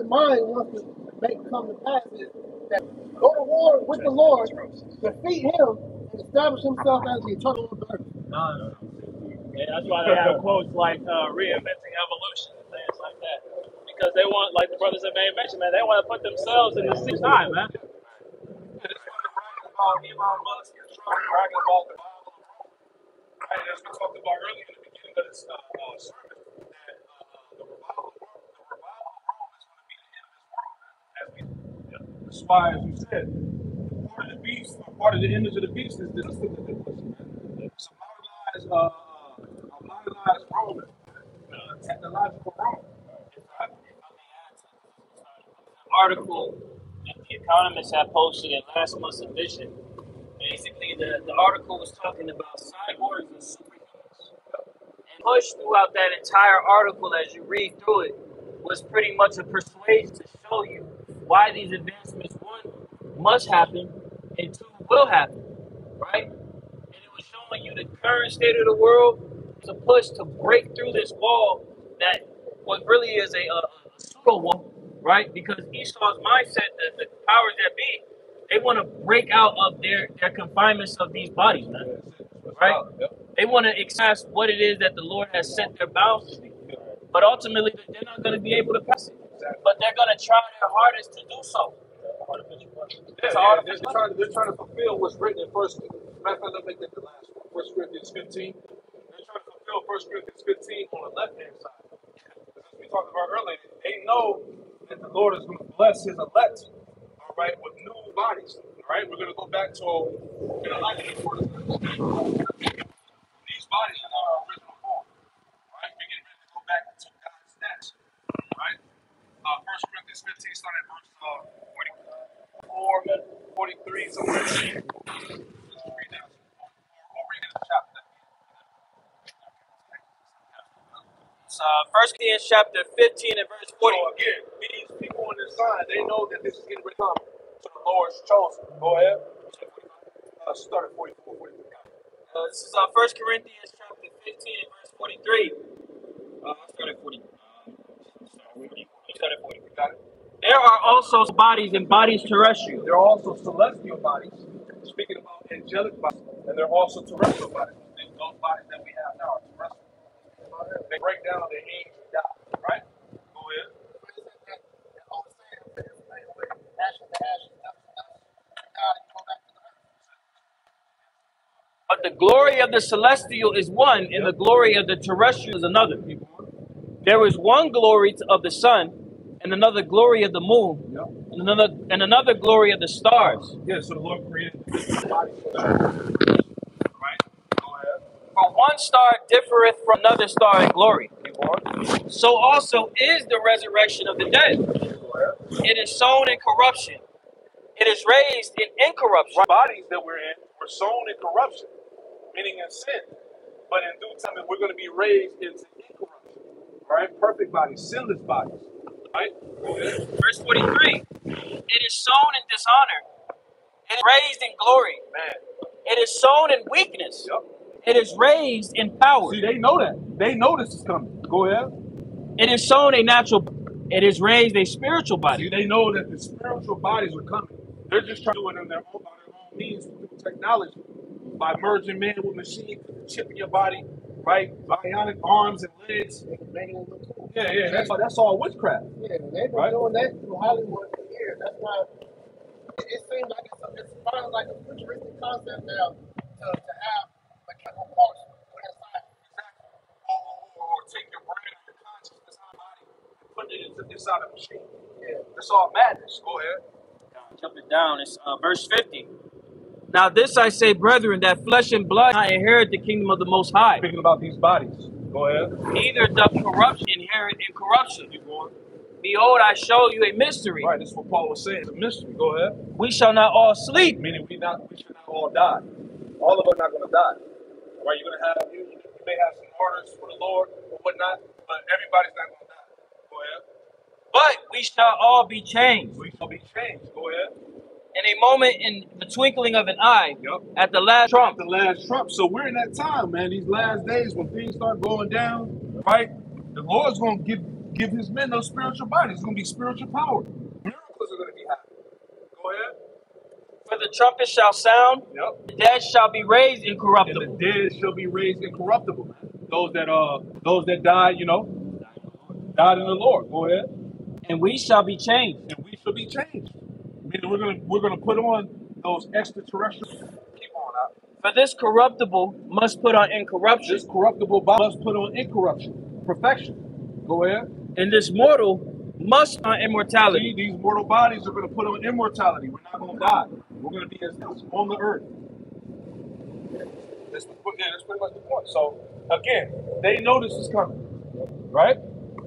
mind wants to make come to pass is that go to war with the Lord, defeat him, and establish himself as the eternal Lord of the earth. No. And that's why they have quotes like reinventing evolution and things like that. Because they want, like the brothers have made mention, man, they want to put themselves in the sixth time, man. It's one of the bragging about Elon Musk and Trump bragging about the Bible of Rome. Right? As we talked about earlier in the beginning of this sermon, that the revival of Rome is going to be the end of this world. That's why, as you said, part of the beast, or part of the image of the beast is this man. It's a modernized Rome, technological Rome. Article that the economists had posted in last month's edition. Basically, the article was talking about cyborgs and superhumans. And push throughout that entire article as you read through it was pretty much a persuasion to show you why these advancements, one, must happen, and two, will happen, right? And it was showing you the current state of the world to push to break through this wall that what really is a pseudo wall, right? Because Esau's mindset, the powers that be, they want to break out of their confinements of these bodies, man. Right? They want to express what it is that the Lord has set their bounds to be. But ultimately, they're not going to be able to pass it. But they're going to try their hardest to do so. They're trying to fulfill what's written in First. Matter of fact, let's make that the last one. 1 Corinthians 15. They're trying to fulfill 1 Corinthians 15 on the left-hand side. As we talked about earlier, they know that the Lord is going to bless his elect, all right, with new bodies. All right, we're going to go back to these bodies in our original form. All right, we're getting ready to go back to God's snatch. All right, 1 Corinthians 15, starting at verse 44, 43, somewhere. Let's read down. Or read in the chapter. It's 1 Corinthians chapter 15 and verse 40. So again, these people on this side, they know that this is getting ready to come to the Lord's chosen. Go ahead. Start at 44, 43. This is 1 Corinthians chapter 15 and verse 43. Start at 40. Start at 40. Got it? There are also bodies and bodies terrestrial. There are also celestial bodies, speaking about angelic bodies, and there are also terrestrial bodies. Those bodies that we have now are terrestrial. They break down, they age and die, right? Go ahead. But the glory of the celestial is one, and the glory of the terrestrial is another. There is one glory of the sun, and another glory of the moon, and another glory of the stars. Yeah, so the Lord created bodies. Right? Go ahead. For one star differeth from another star in glory. So also is the resurrection of the dead. It is sown in corruption. It is raised in incorruption. The bodies that we're in were sown in corruption, meaning in sin. But in due time, we're going to be raised into incorruption. All right? Perfect bodies, sinless bodies. Right? Verse 43. It is sown in dishonor. It is raised in glory. Man. It is sown in weakness. Yep. It is raised in power. See, they know that. They know this is coming. Go ahead. It is sown a natural. It is raised a spiritual body. See, they know that the spiritual bodies are coming. They're just trying to do it on their own means through technology. By merging man with machine, chipping your body, right? Bionic arms and legs. Yeah, that's all witchcraft. Yeah, they've been doing that through Hollywood for years. That's why it seems like it's finally like a futuristic concept now to have mechanical parts put inside. Or take your brain or your consciousness out of the body and put it into this out of the machine. Yeah. That's all madness. Go ahead. Jump it down. It's verse 50. Now this I say, brethren, that flesh and blood cannot inherit the kingdom of the Most High. Speaking about these bodies. Go ahead. Neither doth corruption inherit incorruption. Keep going. Behold, I show you a mystery. Right, this is what Paul was saying. It's a mystery. Go ahead. We shall not all sleep. Meaning we should not all die. All of us are not going to die. Right? You're going to have, you may have some orders for the Lord or whatnot, but everybody's not going to die. Go ahead. But we shall all be changed. We shall be changed. Go ahead. In a moment, in the twinkling of an eye, Yep. at the last trump. The last trump. So we're in that time, man. These last days when things start going down, right? The Lord's going to give his men those spiritual bodies. It's going to be spiritual power. Miracles are going to be happening. Go ahead. For the trumpet shall sound, Yep. the dead shall be raised And incorruptible. the dead shall be raised incorruptible, man. Those that died, died in the Lord. Go ahead. And we shall be changed. And we shall be changed. Meaning we're gonna put on those extraterrestrial. Keep on out. For this corruptible must put on incorruption, This corruptible body must put on incorruption, perfection. Go ahead. and this mortal must put on See, immortality. these mortal bodies are gonna put on immortality. We're not gonna die. We're gonna be as on the earth. That's pretty much the point. So again, they know this is coming, right?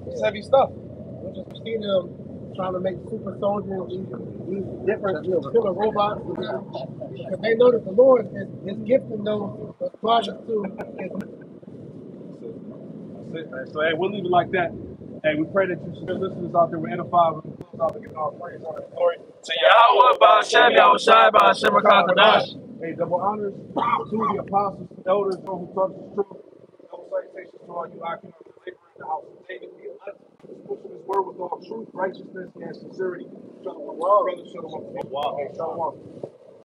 It's heavy stuff. We just see them trying to make super soldiers, these different killer robots, because they know that the Lord is gifting those projects to. That's it, man. So hey, we'll leave it like that. Hey, we pray that you still listeners out there were edified. We'll close out and give our praise, honor, and glory to Yahweh, Ba'ashem, Yahushai, Ba'ashem, Rakatadash. Hey, double honors to the apostles, the elders, those who taught the truth. Double salutations to all you occupants of labor in the house of David, the elect, pushing his word with all truth, righteousness, and sincerity. Shalom, brother. Shalom. Hey, shalom.